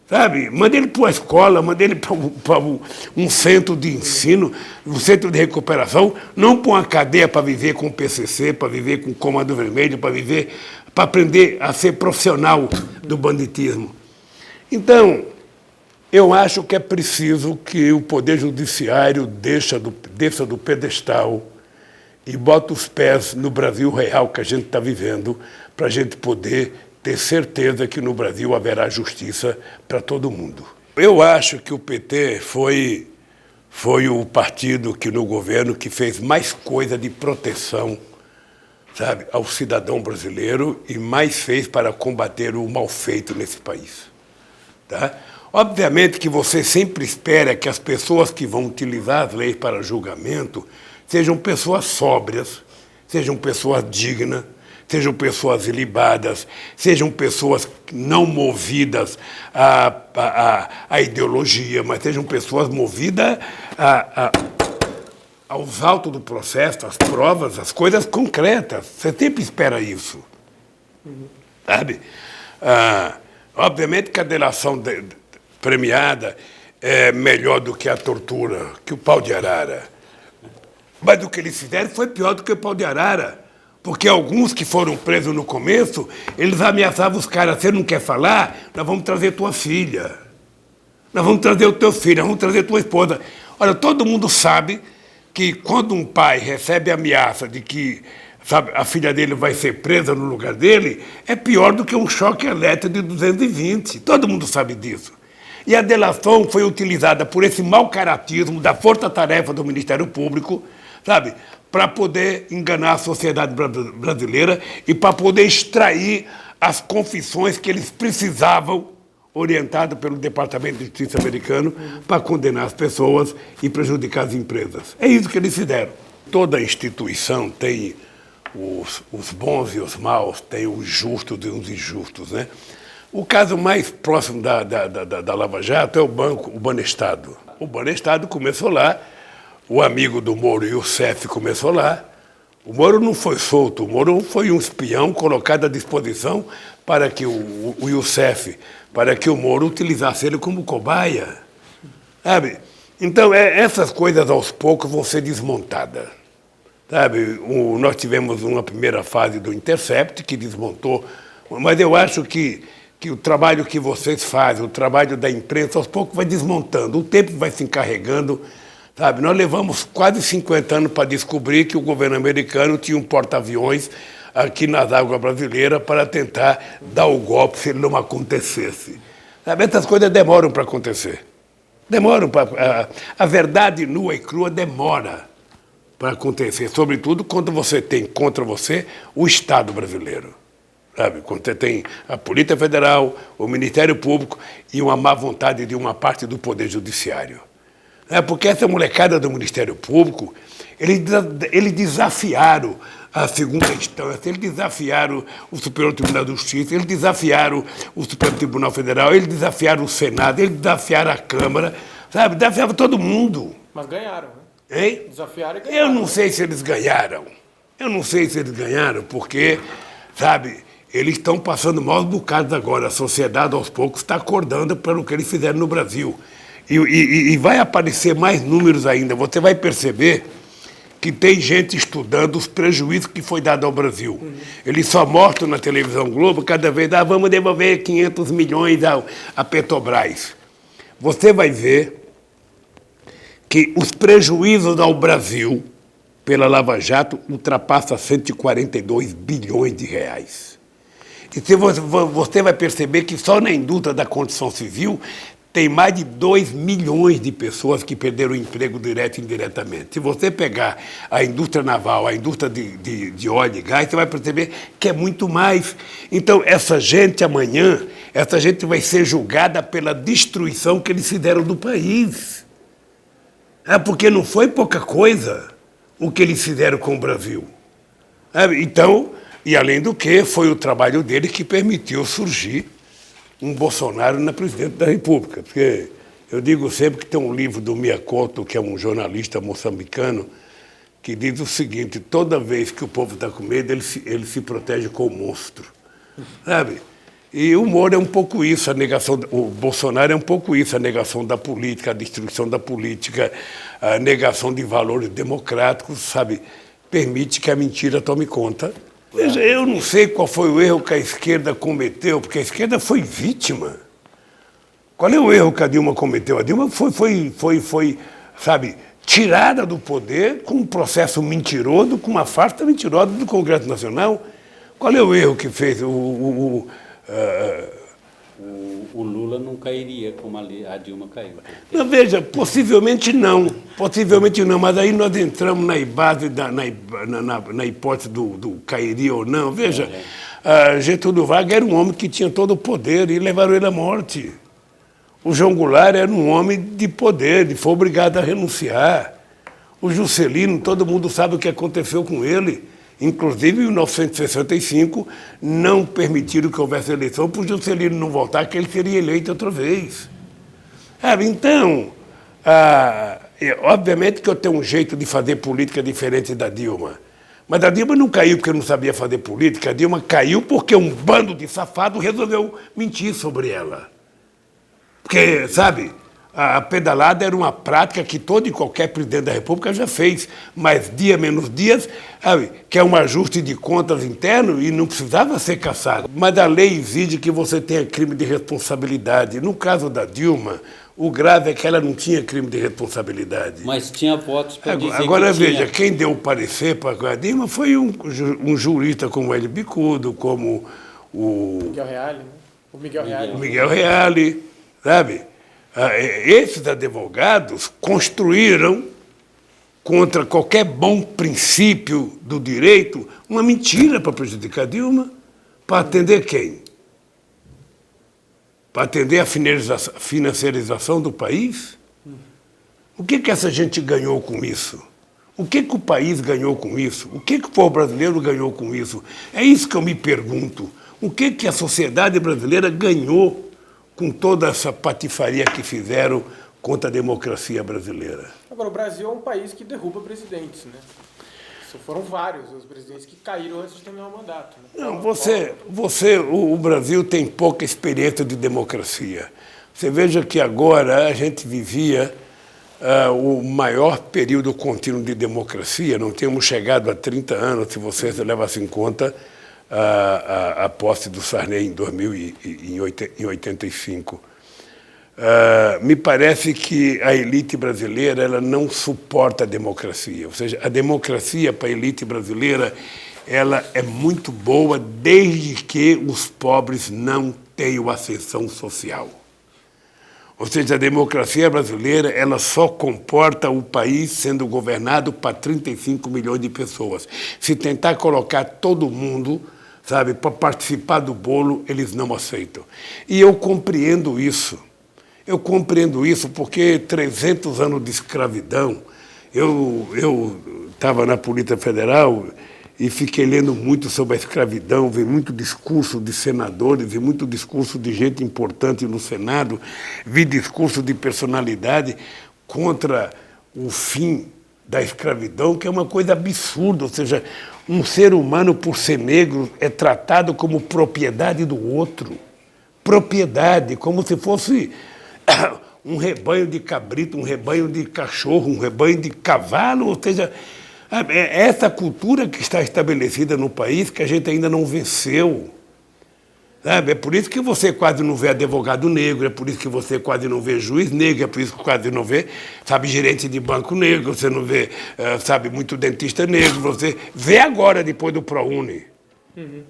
Sabe? Manda ele para a escola, manda ele para um centro de ensino, um centro de recuperação, não para uma cadeia para viver com o PCC, para viver com o Comando Vermelho, para aprender a ser profissional do banditismo. Então, eu acho que é preciso que o Poder Judiciário desça do pedestal e bota os pés no Brasil real que a gente está vivendo, para a gente poder ter certeza que no Brasil haverá justiça para todo mundo. Eu acho que o PT foi o partido que no governo que fez mais coisa de proteção, sabe, ao cidadão brasileiro e mais fez para combater o mal feito nesse país. Tá? Obviamente que você sempre espera que as pessoas que vão utilizar as leis para julgamento sejam pessoas sóbrias, sejam pessoas dignas, sejam pessoas ilibadas, sejam pessoas não movidas à ideologia, mas sejam pessoas movidas aos autos do processo, às provas, às coisas concretas. Você sempre espera isso. Sabe? Obviamente que a delação premiada é melhor do que a tortura, que o pau de arara. Mas o que eles fizeram foi pior do que o pau de arara. Porque alguns que foram presos no começo, eles ameaçavam os caras, você não quer falar? Nós vamos trazer tua filha. Nós vamos trazer o teu filho, nós vamos trazer tua esposa. Olha, todo mundo sabe que quando um pai recebe a ameaça de que, sabe, a filha dele vai ser presa no lugar dele, é pior do que um choque elétrico de 220. Todo mundo sabe disso. E a delação foi utilizada por esse mau caratismo da força-tarefa do Ministério Público, sabe, para poder enganar a sociedade brasileira e para poder extrair as confissões que eles precisavam, orientado pelo Departamento de Justiça americano, para condenar as pessoas e prejudicar as empresas. É isso que eles fizeram. Toda instituição tem os bons e os maus, tem os justos e os injustos, né? O caso mais próximo da Lava Jato é o Banestado. O Banestado começou lá, o amigo do Moro, Youssef, começou lá. O Moro não foi solto, o Moro foi um espião colocado à disposição para que o Youssef, para que o Moro utilizasse ele como cobaia. Sabe? Então, essas coisas aos poucos vão ser desmontadas. Sabe? Nós tivemos uma primeira fase do Intercept que desmontou, mas eu acho que o trabalho que vocês fazem, o trabalho da imprensa, aos poucos vai desmontando, o tempo vai se encarregando. Sabe, nós levamos quase 50 anos para descobrir que o governo americano tinha um porta-aviões aqui nas águas brasileiras para tentar dar o golpe se ele não acontecesse. Sabe, essas coisas demoram para acontecer. Demoram para... A verdade nua e crua demora para acontecer, sobretudo quando você tem contra você o Estado brasileiro. Sabe, quando você tem a Polícia Federal, o Ministério Público e uma má vontade de uma parte do Poder Judiciário. Porque essa molecada do Ministério Público, eles desafiaram a segunda instância, eles desafiaram o Superior Tribunal de Justiça, eles desafiaram o Supremo Tribunal Federal, eles desafiaram o Senado, eles desafiaram a Câmara, sabe? Desafiaram todo mundo. Mas ganharam, né? Hein? Desafiaram e ganharam. Eu não sei se eles ganharam. Eu não sei se eles ganharam, porque, sabe, eles estão passando maus bocados agora. A sociedade, aos poucos, está acordando pelo que eles fizeram no Brasil. E vai aparecer mais números ainda. Você vai perceber que tem gente estudando os prejuízos que foi dado ao Brasil. Eles só mostram na televisão Globo cada vez, vamos devolver 500 milhões à Petrobras. Você vai ver que os prejuízos ao Brasil pela Lava Jato ultrapassa 142 bilhões de reais. E você vai perceber que só na indústria da construção civil tem mais de 2 milhões de pessoas que perderam o emprego direto e indiretamente. Se você pegar a indústria naval, a indústria de óleo e gás, você vai perceber que é muito mais. Então, essa gente amanhã, essa gente vai ser julgada pela destruição que eles fizeram do país. Porque não foi pouca coisa o que eles fizeram com o Brasil. Então, e além do que, foi o trabalho deles que permitiu surgir um Bolsonaro na presidente da República. Porque eu digo sempre que tem um livro do Miyakoto, que é um jornalista moçambicano, que diz o seguinte: toda vez que o povo está com medo, ele se protege com o monstro. Sabe? E o Moro é um pouco isso, o Bolsonaro é um pouco isso, a negação da política, a destruição da política, a negação de valores democráticos, sabe? Permite que a mentira tome conta. Veja, eu não sei qual foi o erro que a esquerda cometeu, porque a esquerda foi vítima. Qual é o erro que a Dilma cometeu? A Dilma foi, sabe, tirada do poder com um processo mentiroso, com uma farsa mentirosa do Congresso Nacional. Qual é o erro que fez O Lula não cairia como a Dilma caiu. Não, veja, possivelmente não, mas aí nós entramos na hipótese do cairia ou não. Veja, Getúlio Vargas era um homem que tinha todo o poder e levaram ele à morte. O João Goulart era um homem de poder, ele foi obrigado a renunciar. O Juscelino, todo mundo sabe o que aconteceu com ele. Inclusive, em 1965, não permitiram que houvesse eleição para o Juscelino não voltar, que ele seria eleito outra vez. Então, obviamente que eu tenho um jeito de fazer política diferente da Dilma. Mas a Dilma não caiu porque não sabia fazer política, a Dilma caiu porque um bando de safado resolveu mentir sobre ela. Porque, sabe, a pedalada era uma prática que todo e qualquer presidente da República já fez, mas dia menos dias, sabe, que é um ajuste de contas interno e não precisava ser caçado. Mas a lei exige que você tenha crime de responsabilidade. No caso da Dilma, o grave é que ela não tinha crime de responsabilidade. Mas tinha votos para dizer agora, que veja, tinha. quem deu o parecer para a Dilma foi um jurista como Hélio Bicudo, como o Miguel Reale, né? O Miguel Reale. Miguel Reale, sabe? Esses advogados construíram, contra qualquer bom princípio do direito, uma mentira para prejudicar a Dilma. Para atender quem? Para atender a financiarização do país? O que essa gente ganhou com isso? O que o país ganhou com isso? O que o povo brasileiro ganhou com isso? É isso que eu me pergunto. O que a sociedade brasileira ganhou com toda essa patifaria que fizeram contra a democracia brasileira? Agora, o Brasil é um país que derruba presidentes, né? Foram vários os presidentes que caíram antes de terminar o mandato. Né? Não, o Brasil tem pouca experiência de democracia. Você veja que agora a gente vivia o maior período contínuo de democracia. Não tínhamos chegado a 30 anos, se você levasse em conta a posse do Sarney em 85. Me parece que a elite brasileira ela não suporta a democracia. Ou seja, a democracia para a elite brasileira ela é muito boa desde que os pobres não tenham ascensão social. Ou seja, a democracia brasileira ela só comporta o país sendo governado para 35 milhões de pessoas. Se tentar colocar todo mundo, sabe, para participar do bolo, eles não aceitam. E eu compreendo isso. Eu compreendo isso porque 300 anos de escravidão, eu estava na Polícia Federal e fiquei lendo muito sobre a escravidão, vi muito discurso de senadores, vi muito discurso de gente importante no Senado, vi discurso de personalidade contra o fim da escravidão, que é uma coisa absurda. Ou seja, um ser humano, por ser negro, é tratado como propriedade do outro. Propriedade, como se fosse um rebanho de cabrito, um rebanho de cachorro, um rebanho de cavalo. Ou seja, É essa cultura que está estabelecida no país que a gente ainda não venceu. Sabe? É por isso que você quase não vê advogado negro, é por isso que você quase não vê juiz negro, é por isso que quase não vê, sabe, gerente de banco negro, você não vê, sabe, muito dentista negro, você vê agora depois do ProUni.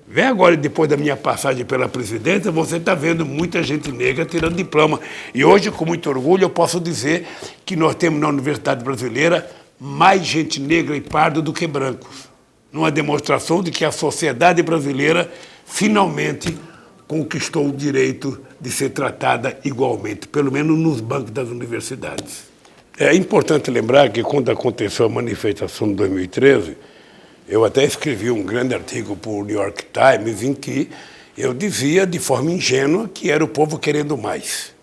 Vê agora, depois da minha passagem pela presidência, você está vendo muita gente negra tirando diploma. E hoje, com muito orgulho, eu posso dizer que nós temos na Universidade Brasileira mais gente negra e parda do que brancos. Numa demonstração de que a sociedade brasileira finalmente conquistou o direito de ser tratada igualmente, pelo menos nos bancos das universidades. É importante lembrar que quando aconteceu a manifestação de 2013, eu até escrevi um grande artigo para o New York Times em que eu dizia de forma ingênua que era o povo querendo mais.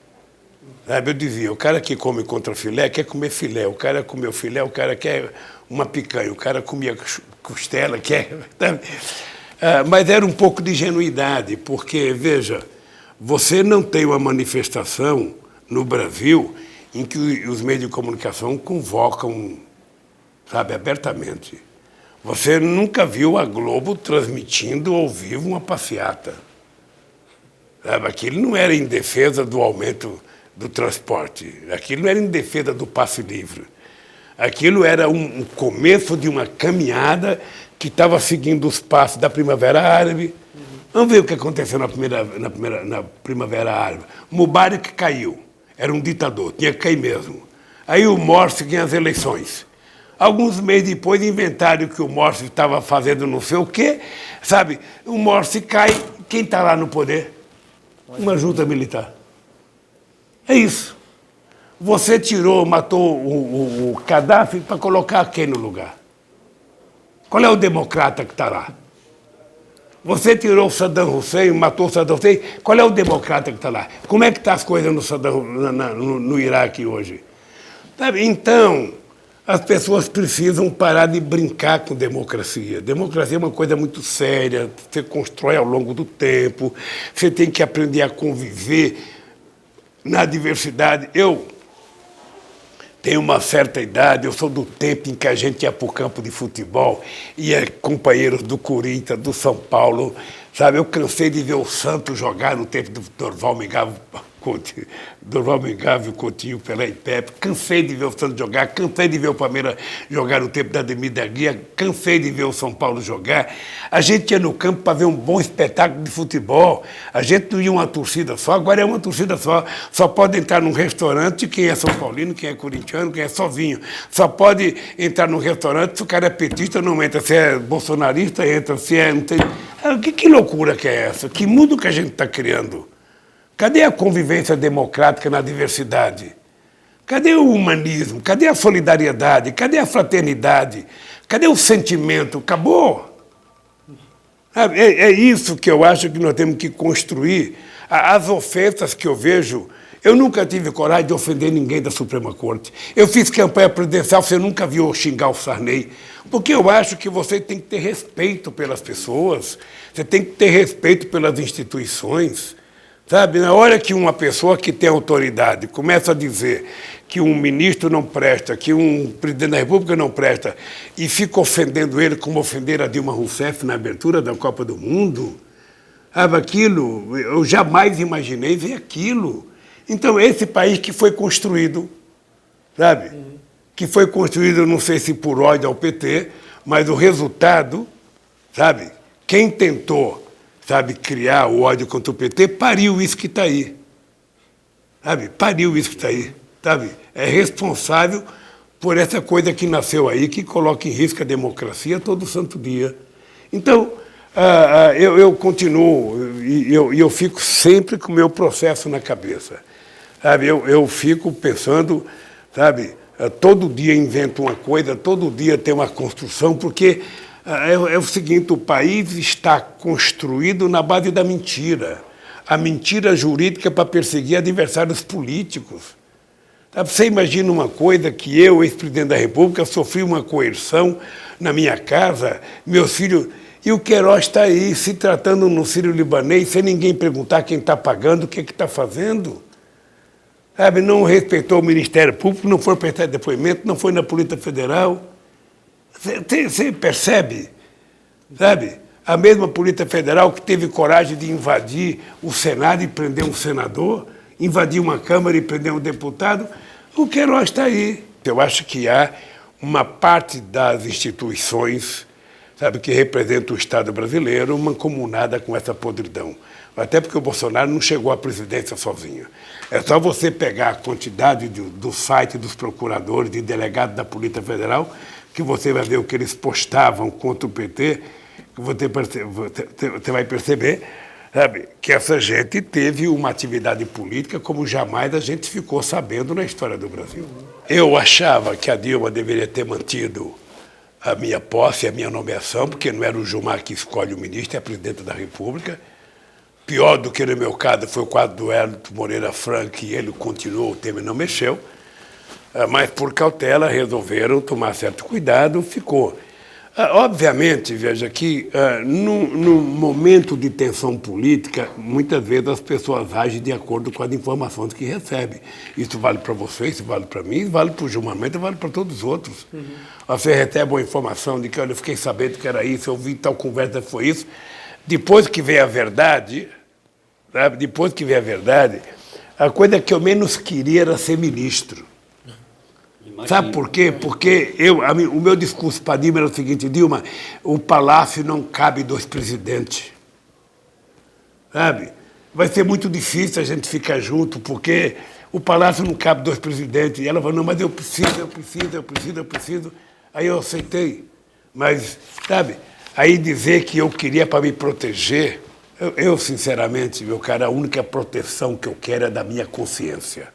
Sabe, eu dizia, o cara que come contrafilé quer comer filé, o cara comeu filé, o cara quer uma picanha, o cara comia costela, quer... Mas era um pouco de ingenuidade, porque, veja, você não tem uma manifestação no Brasil em que os meios de comunicação convocam, sabe, abertamente. Você nunca viu a Globo transmitindo ao vivo uma passeata. Sabe, aquilo não era em defesa do aumento do transporte, aquilo não era em defesa do passe livre. Aquilo era um começo de uma caminhada que estava seguindo os passos da Primavera Árabe. Vamos ver o que aconteceu na Primavera Árabe. Mubarak caiu, era um ditador, tinha que cair mesmo. Aí o Morsi ganha as eleições. Alguns meses depois inventaram que o Morsi estava fazendo não sei o quê, sabe? O Morsi cai, quem está lá no poder? Uma junta militar. É isso. Você matou o Gaddafi para colocar quem no lugar? Qual é o democrata que está lá? Você tirou o Saddam Hussein, matou o Saddam Hussein, qual é o democrata que está lá? Como é que estão as coisas no Iraque hoje? Sabe? Então, as pessoas precisam parar de brincar com democracia. Democracia é uma coisa muito séria, você constrói ao longo do tempo, você tem que aprender a conviver na diversidade. Eu tenho uma certa idade, eu sou do tempo em que a gente ia para o campo de futebol, ia companheiros do Corinthians, do São Paulo, sabe? Eu cansei de ver o Santos jogar no tempo do Dorval Mengavi e Coutinho, Pelé e Pepe. Cansei de ver o Santos jogar, cansei de ver o Palmeiras jogar no tempo da Ademir da Guia, cansei de ver o São Paulo jogar. A gente ia no campo para ver um bom espetáculo de futebol. A gente não ia uma torcida só, agora é uma torcida só. Só pode entrar num restaurante quem é São Paulino, quem é corintiano, quem é sozinho. Só pode entrar num restaurante se o cara é petista, não entra. Se é bolsonarista, entra. Se é... Não tem... Que loucura que é essa? Que mundo que a gente está criando? Cadê a convivência democrática na diversidade? Cadê o humanismo? Cadê a solidariedade? Cadê a fraternidade? Cadê o sentimento? Acabou. É isso que eu acho que nós temos que construir. As ofensas que eu vejo... Eu nunca tive coragem de ofender ninguém da Suprema Corte. Eu fiz campanha presidencial, você nunca viu eu xingar o Sarney. Porque eu acho que você tem que ter respeito pelas pessoas, você tem que ter respeito pelas instituições. Sabe, na hora que uma pessoa que tem autoridade começa a dizer que um ministro não presta, que um presidente da República não presta, e fica ofendendo ele como ofenderam a Dilma Rousseff na abertura da Copa do Mundo, sabe, aquilo, eu jamais imaginei ver aquilo. Então, esse país que foi construído, sabe, que foi construído, não sei se por ódio ao PT, mas o resultado, sabe, quem tentou, sabe, criar o ódio contra o PT, pariu isso que está aí. Sabe? Pariu isso que está aí. Sabe? É responsável por essa coisa que nasceu aí, que coloca em risco a democracia todo santo dia. Então, eu continuo, e eu fico sempre com o meu processo na cabeça. Sabe? Eu fico pensando, sabe, todo dia invento uma coisa, todo dia tem uma construção, porque... É o seguinte, o país está construído na base da mentira. A mentira jurídica para perseguir adversários políticos. Você imagina uma coisa que eu, ex-presidente da República, sofri uma coerção na minha casa, meus filhos... E o Queiroz está aí, se tratando no Sírio-Libanês, sem ninguém perguntar quem está pagando, o que está fazendo. Sabe, não respeitou o Ministério Público, não foi prestar depoimento, não foi na Polícia Federal. Você percebe, sabe? A mesma Polícia Federal que teve coragem de invadir o Senado e prender um senador, invadir uma Câmara e prender um deputado, o Queiroz está aí. Eu acho que há uma parte das instituições, sabe, que representa o Estado brasileiro, mancomunada com essa podridão. Até porque o Bolsonaro não chegou à presidência sozinho. É só você pegar a quantidade do site dos procuradores e delegados da Polícia Federal que você vai ver o que eles postavam contra o PT, que você vai perceber, sabe, que essa gente teve uma atividade política como jamais a gente ficou sabendo na história do Brasil. Eu achava que a Dilma deveria ter mantido a minha posse, a minha nomeação, porque não era o Gilmar que escolhe o ministro, é a presidente da República. Pior do que no meu caso foi o quadro do Hélito Moreira Franco, e ele continuou, o Temer não mexeu. Mas, por cautela, resolveram tomar certo cuidado, ficou. Obviamente, veja que, num momento de tensão política, muitas vezes as pessoas agem de acordo com as informações que recebem. Isso vale para você, isso vale para mim, isso vale para o Gilmar Mendes, vale para todos os outros. Você recebe uma informação de que, olha, eu fiquei sabendo que era isso, eu vi tal conversa, foi isso. Depois que vem a verdade, sabe? Depois que vem a verdade, a coisa que eu menos queria era ser ministro. Imagina. Sabe por quê? Porque o meu discurso para Dilma era o seguinte: Dilma, o palácio não cabe 2 presidentes. Sabe? Vai ser muito difícil a gente ficar junto, porque o palácio não cabe 2 presidentes. E ela falou, não, mas eu preciso. Aí eu aceitei. Mas, sabe, aí dizer que eu queria para me proteger, eu sinceramente, meu cara, a única proteção que eu quero é da minha consciência.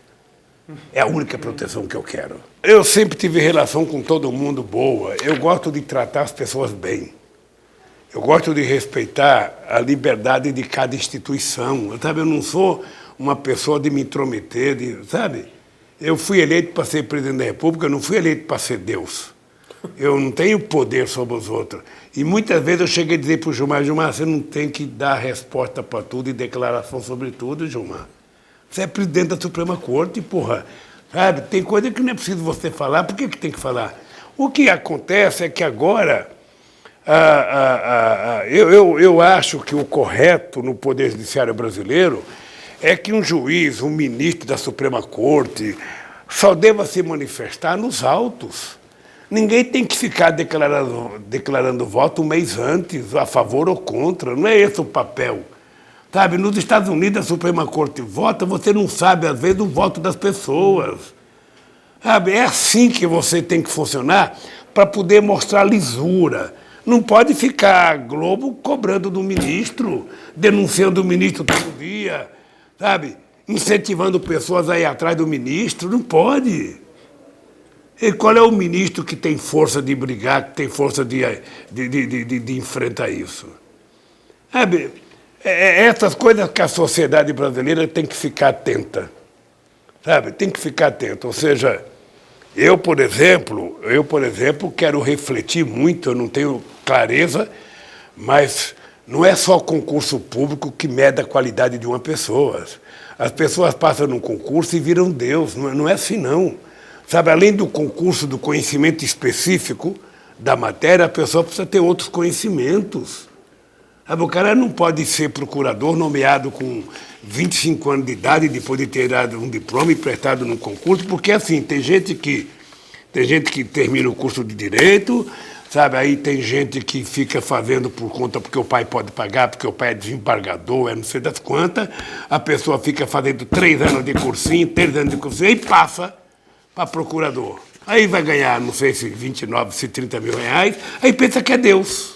É a única proteção que eu quero. Eu sempre tive relação com todo mundo boa. Eu gosto de tratar as pessoas bem. Eu gosto de respeitar a liberdade de cada instituição. Sabe? Eu não sou uma pessoa de me intrometer, sabe? Eu fui eleito para ser presidente da República, eu não fui eleito para ser Deus. Eu não tenho poder sobre os outros. E muitas vezes eu cheguei a dizer para o Gilmar, você não tem que dar resposta para tudo e declaração sobre tudo, Gilmar. Você é presidente da Suprema Corte, porra. Sabe? Tem coisa que não é preciso você falar. Por que tem que falar? O que acontece é que agora eu acho que o correto no Poder Judiciário brasileiro é que um juiz, um ministro da Suprema Corte, só deva se manifestar nos autos. Ninguém tem que ficar declarando voto um mês antes, a favor ou contra. Não é esse o papel. Sabe, nos Estados Unidos, a Suprema Corte vota, você não sabe, às vezes, o voto das pessoas. Sabe, é assim que você tem que funcionar para poder mostrar lisura. Não pode ficar a Globo cobrando do ministro, denunciando o ministro todo dia, sabe, incentivando pessoas a ir atrás do ministro. Não pode. E qual é o ministro que tem força de brigar, que tem força de enfrentar isso? Sabe, essas coisas que a sociedade brasileira tem que ficar atenta, sabe? Tem que ficar atenta. Ou seja, eu, por exemplo, quero refletir muito, eu não tenho clareza, mas não é só concurso público que mede a qualidade de uma pessoa. As pessoas passam num concurso e viram Deus, não é assim não. Sabe, além do concurso do conhecimento específico da matéria, a pessoa precisa ter outros conhecimentos. O cara não pode ser procurador nomeado com 25 anos de idade, depois de ter dado um diploma e prestado num concurso, porque assim, tem gente que termina o curso de Direito, sabe? Aí tem gente que fica fazendo por conta porque o pai pode pagar, porque o pai é desembargador, é não sei das quantas, a pessoa fica fazendo 3 anos de cursinho, e passa para procurador. Aí vai ganhar, não sei se 29, se 30 mil reais, aí pensa que é Deus.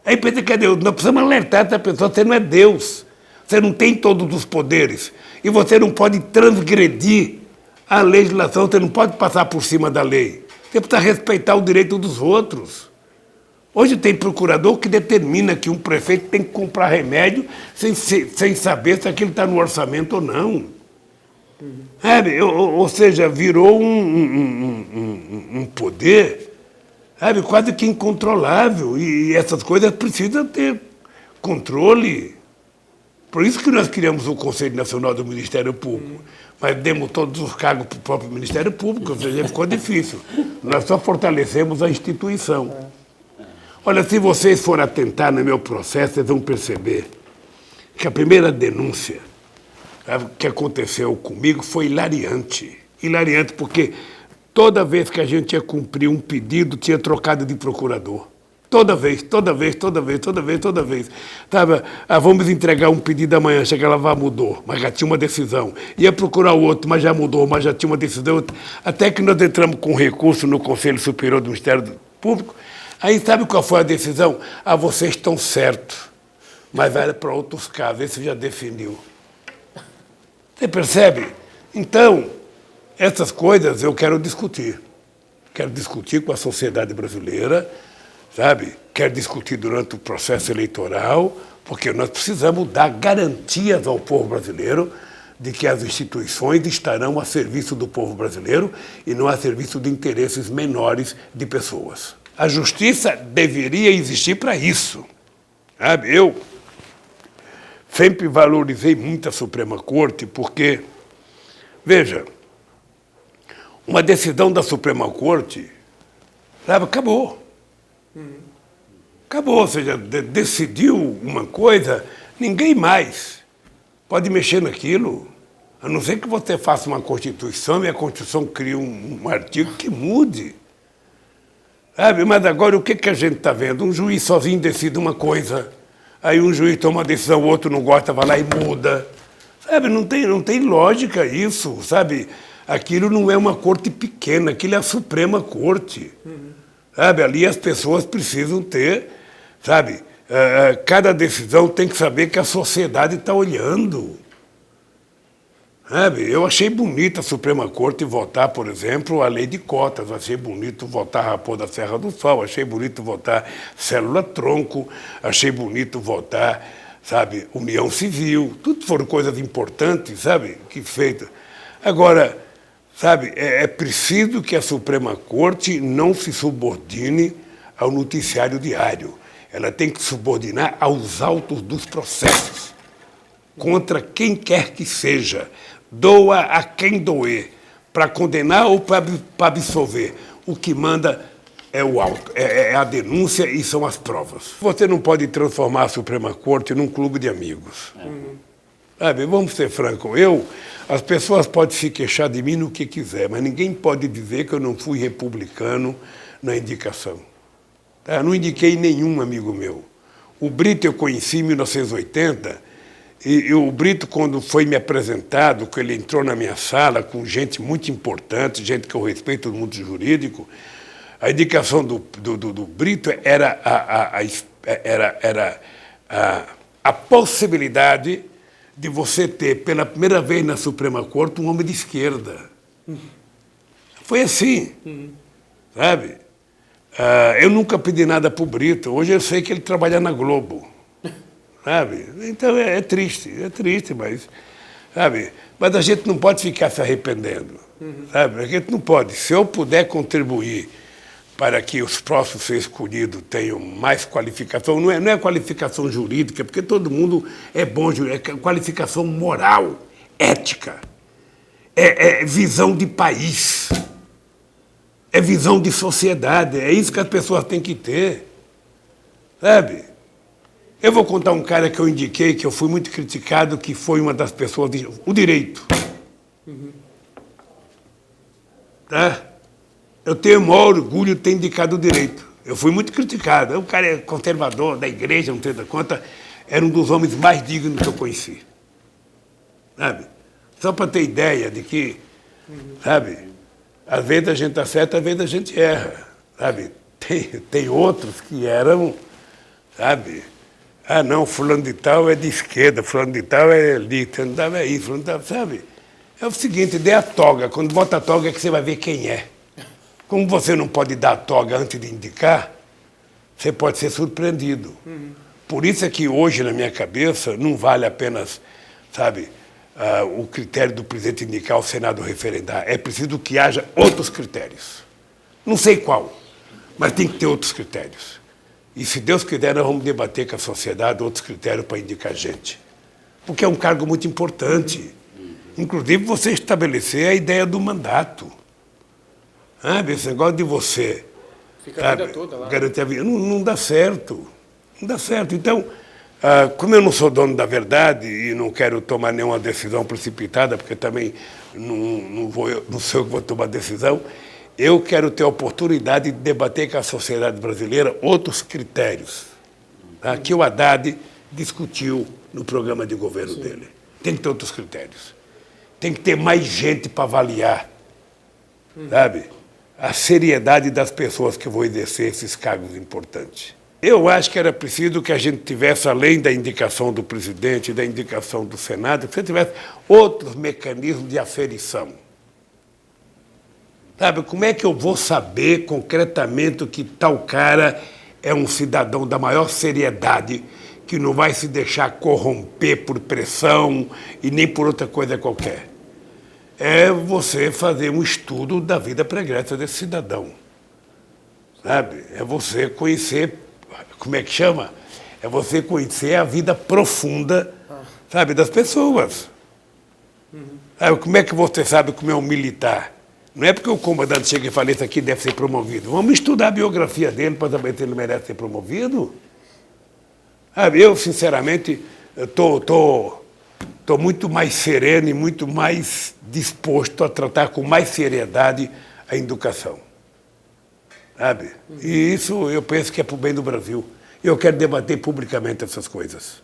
Aí pensa que é Deus. Nós precisamos alertar essa pessoa, você não é Deus. Você não tem todos os poderes. E você não pode transgredir a legislação, você não pode passar por cima da lei. Você precisa respeitar o direito dos outros. Hoje tem procurador que determina que um prefeito tem que comprar remédio sem saber se aquilo está no orçamento ou não. Ou seja, virou um poder, sabe, quase que incontrolável. E essas coisas precisam ter controle. Por isso que nós criamos o Conselho Nacional do Ministério Público. Mas demos todos os cargos para o próprio Ministério Público, ou seja, ficou difícil. Nós só fortalecemos a instituição. Olha, se vocês forem atentar no meu processo, vocês vão perceber que a primeira denúncia que aconteceu comigo foi hilariante. Hilariante porque toda vez que a gente ia cumprir um pedido, tinha trocado de procurador. Toda vez. Tava, vamos entregar um pedido amanhã, chega lá, mudou, mas já tinha uma decisão. Ia procurar o outro, mas já mudou, mas já tinha uma decisão. Até que nós entramos com recurso no Conselho Superior do Ministério Público. Aí sabe qual foi a decisão? Vocês estão certos, mas era para outros casos, esse já definiu. Você percebe? Então, essas coisas eu quero discutir. Quero discutir com a sociedade brasileira, sabe? Quero discutir durante o processo eleitoral, porque nós precisamos dar garantias ao povo brasileiro de que as instituições estarão a serviço do povo brasileiro e não a serviço de interesses menores de pessoas. A justiça deveria existir para isso, sabe? Eu sempre valorizei muito a Suprema Corte porque, veja, uma decisão da Suprema Corte, sabe, acabou. Acabou, ou seja, decidiu uma coisa, ninguém mais pode mexer naquilo, a não ser que você faça uma Constituição e a Constituição crie um artigo que mude. Sabe? Mas agora o que a gente está vendo? Um juiz sozinho decide uma coisa, aí um juiz toma uma decisão, o outro não gosta, vai lá e muda. Sabe? Não tem lógica isso, sabe? Aquilo não é uma corte pequena, aquilo é a Suprema Corte. Sabe? Ali as pessoas precisam ter, sabe? Cada decisão tem que saber que a sociedade está olhando. Sabe? Eu achei bonita a Suprema Corte votar, por exemplo, a lei de cotas, achei bonito votar Raposo da Serra do Sol, achei bonito votar célula-tronco, achei bonito votar, sabe, união civil, tudo foram coisas importantes, sabe, que feitas. Agora, sabe, é preciso que a Suprema Corte não se subordine ao noticiário diário. Ela tem que subordinar aos autos dos processos, contra quem quer que seja. Doa a quem doer, para condenar ou para absolver. O que manda é o auto, é a denúncia e são as provas. Você não pode transformar a Suprema Corte num clube de amigos. Sabe, vamos ser francos, as pessoas podem se queixar de mim no que quiser, mas ninguém pode dizer que eu não fui republicano na indicação. Eu não indiquei nenhum amigo meu. O Brito eu conheci em 1980, e o Brito, quando foi me apresentado, que ele entrou na minha sala com gente muito importante, gente que eu respeito no mundo jurídico, a indicação do Brito era a possibilidade de você ter, pela primeira vez na Suprema Corte, um homem de esquerda. Foi assim, sabe? Eu nunca pedi nada para o Brito. Hoje eu sei que ele trabalha na Globo. Sabe? Então é triste, mas, sabe? Mas a gente não pode ficar se arrependendo. Sabe? A gente não pode. Se eu puder contribuir para que os próximos ser escolhidos tenham mais qualificação, não é qualificação jurídica, porque todo mundo é bom, é qualificação moral, ética, é visão de país, é visão de sociedade, é isso que as pessoas têm que ter, sabe? Eu vou contar um cara que eu indiquei, que eu fui muito criticado, que foi uma das pessoas, o direito. Tá? Eu tenho o maior orgulho de ter indicado o direito. Eu fui muito criticado. O cara é conservador, da igreja, não tem da conta, era um dos homens mais dignos que eu conheci. Sabe? Só para ter ideia de que, sabe, às vezes a gente está certo, às vezes a gente erra. Sabe? Tem outros que eram, sabe? Não, fulano de tal é de esquerda, fulano de tal é ali, fulano de tal é isso, fulano de tal, sabe? É o seguinte, dê a toga. Quando bota a toga é que você vai ver quem é. Como você não pode dar a toga antes de indicar, você pode ser surpreendido. Por isso é que hoje, na minha cabeça, não vale apenas, sabe, o critério do presidente indicar o Senado referendar. É preciso que haja outros critérios. Não sei qual, mas tem que ter outros critérios. E se Deus quiser, nós vamos debater com a sociedade outros critérios para indicar gente. porque é um cargo muito importante. Inclusive, você estabelecer a ideia do mandato. Esse negócio de você Fica a vida toda lá. garantir a vida, não dá certo. Não dá certo. Então, como eu não sou dono da verdade e não quero tomar nenhuma decisão precipitada, porque também não sou eu que vou tomar decisão, eu quero ter a oportunidade de debater com a sociedade brasileira outros critérios, que o Haddad discutiu no programa de governo dele. Tem que ter outros critérios. Tem que ter mais gente para avaliar, sabe? A seriedade das pessoas que vão exercer esses cargos importantes. Eu acho que era preciso que a gente tivesse, além da indicação do presidente e da indicação do Senado, que você tivesse outros mecanismos de aferição. Sabe, como é que eu vou saber concretamente que tal cara é um cidadão da maior seriedade, que não vai se deixar corromper por pressão e nem por outra coisa qualquer? É você fazer um estudo da vida pregressa desse cidadão. Sabe? É você conhecer, como é que chama? É você conhecer a vida profunda, sabe, das pessoas. Sabe, como é que você sabe como é um militar? Não é porque o comandante chega e fala, esse aqui deve ser promovido. Vamos estudar a biografia dele para saber se ele merece ser promovido. Sabe, eu, sinceramente, estou muito mais sereno e muito mais disposto a tratar com mais seriedade a educação. Sabe? E isso eu penso que é para o bem do Brasil. Eu quero debater publicamente essas coisas.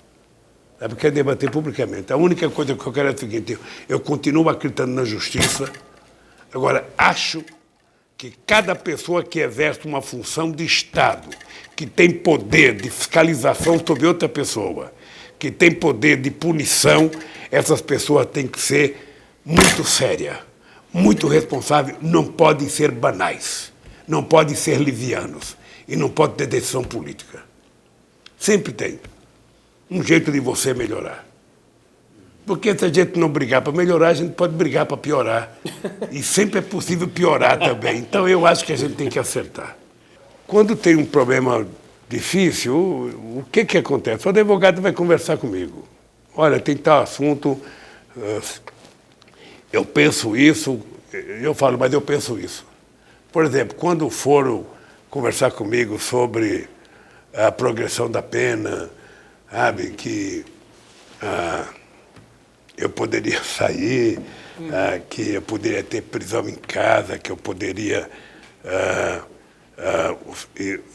Sabe? Eu quero debater publicamente. A única coisa que eu quero é o seguinte, eu continuo acreditando na justiça. Agora, acho que cada pessoa que exerce uma função de Estado, que tem poder de fiscalização sobre outra pessoa, que tem poder de punição, essas pessoas têm que ser muito sérias, muito responsáveis, não podem ser banais, não podem ser livianos e não podem ter decisão política. Sempre tem um jeito de você melhorar. Porque se a gente não brigar para melhorar, a gente pode brigar para piorar. E sempre é possível piorar também. Então eu acho que a gente tem que acertar. Quando tem um problema difícil, o que acontece? O advogado vai conversar comigo. Olha, tem tal assunto, eu penso isso, eu falo, mas eu penso isso. Por exemplo, quando foram conversar comigo sobre a progressão da pena, sabe, que eu poderia sair, que eu poderia ter prisão em casa, que eu poderia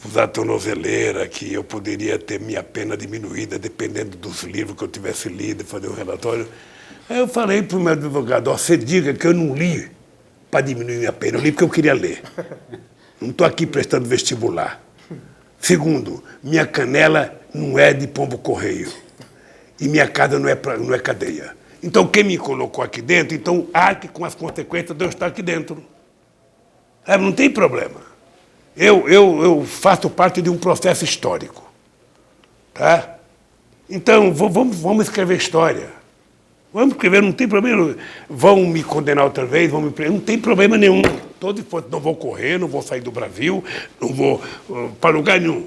usar tornozeleira, que eu poderia ter minha pena diminuída dependendo dos livros que eu tivesse lido e fazer um relatório. Aí eu falei para o meu advogado, você diga que eu não li para diminuir minha pena, eu li porque eu queria ler. Não estou aqui prestando vestibular. Segundo, minha canela não é de pombo-correio e minha casa não é cadeia. Então, quem me colocou aqui dentro, então arque com as consequências de eu estar aqui dentro. Não tem problema. Eu faço parte de um processo histórico. Tá? Então, vamos escrever história. Vamos escrever, não tem problema. Vão me condenar outra vez, vão me prender, não tem problema nenhum. Não vou correr, não vou sair do Brasil, não vou para lugar nenhum.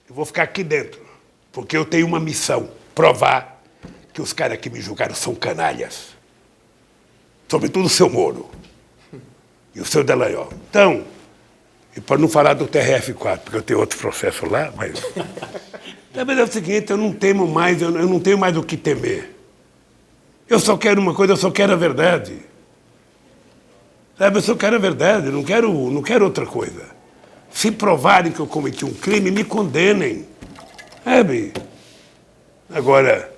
Eu vou ficar aqui dentro, porque eu tenho uma missão, provar que os caras que me julgaram são canalhas. Sobretudo o seu Moro e o seu Dallagnol. Então, e para não falar do TRF4, porque eu tenho outro processo lá, mas... Mas é o seguinte, eu não temo mais, eu não tenho mais o que temer. Eu só quero uma coisa, eu só quero a verdade. Sabe, eu só quero a verdade, não quero outra coisa. Se provarem que eu cometi um crime, me condenem. Sabe? Agora,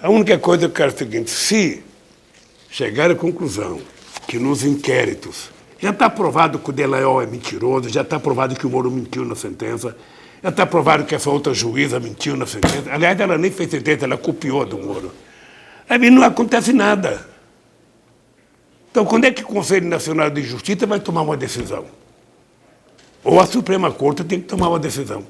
a única coisa que eu quero é o seguinte, se chegar à conclusão que nos inquéritos já está provado que o Dallagnol é mentiroso, já está provado que o Moro mentiu na sentença, já está provado que essa outra juíza mentiu na sentença. Aliás, ela nem fez sentença, ela copiou do Moro. Aí não acontece nada. Então, quando é que o Conselho Nacional de Justiça vai tomar uma decisão? Ou a Suprema Corte tem que tomar uma decisão.